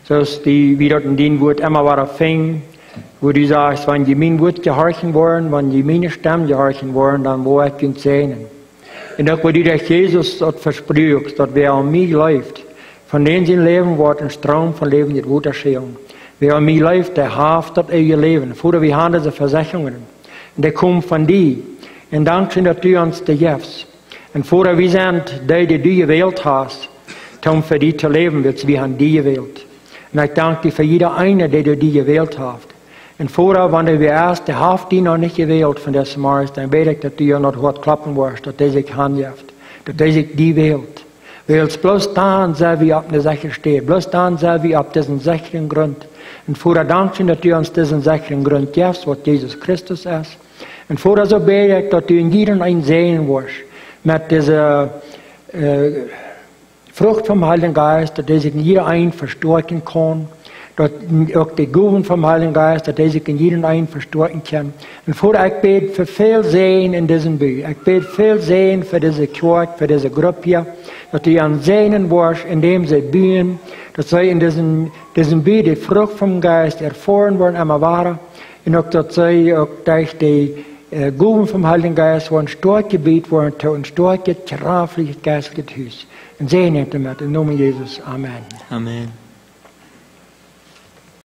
So ist die, wie dort in den Wort immer wieder fing, wo du sagst, wenn die mein Wort gehorchen wollen, wenn die meine Stimme gehorchen wollen, dann wo ich ihn sehen. Und auch wo du durch Jesus dort versprichst, dort wer an mich läuft, von denen sein Leben wird ein Strom von Leben nicht gut erscheinen. Wer an mich läuft, der haft dort ihr Leben. Vorher wir haben diese Versicherungen. Und der kommt von dir. Und danke, dass du uns die gibst. Und vorher wir sind die du gewählt hast, um für die zu leben, wird wir haben die gewählt. Und ich danke dir für jeder eine, der du die gewählt hast. Und vorher, wenn du erst, der haft die noch nicht gewählt von diesem Mars, dann bete ich, dass du ja noch gut klappen wirst, dass der sich handjeft, dass der sich die wählt. Weil es bloß dann sei, wie auf der Sache steht, bloß dann sei, wie auf diesen sicheren Grund. Und vorher danke ich, dass du uns diesen sicheren Grund gibst, was Jesus Christus ist. Und vorher so bete ich, dass du in jedem einen sehen wirst, mit dieser Frucht vom Heiligen Geist, dass er sich in jeder einen verstärken kann, dass auch die Gaben vom Heiligen Geist, dass er sich in jedem einen verstärken kann. Und vorher ich bete für viel Sehen in diesem Büch. Ich bete viel Sehen für diese Kjoakj, für diese Gruppe hier, dass die an Sehnen wirst, indem sie bühen, dass sie in diesem Büch die Frucht vom Geist erfahren werden, immer wahr, und auch, dass sie auch durch die Gaben vom Heiligen Geist worden stark gebet worden, zu ein starkes, kraftliches geistliches Hus. Und sehen damit, im Namen Jesus. Amen. Amen.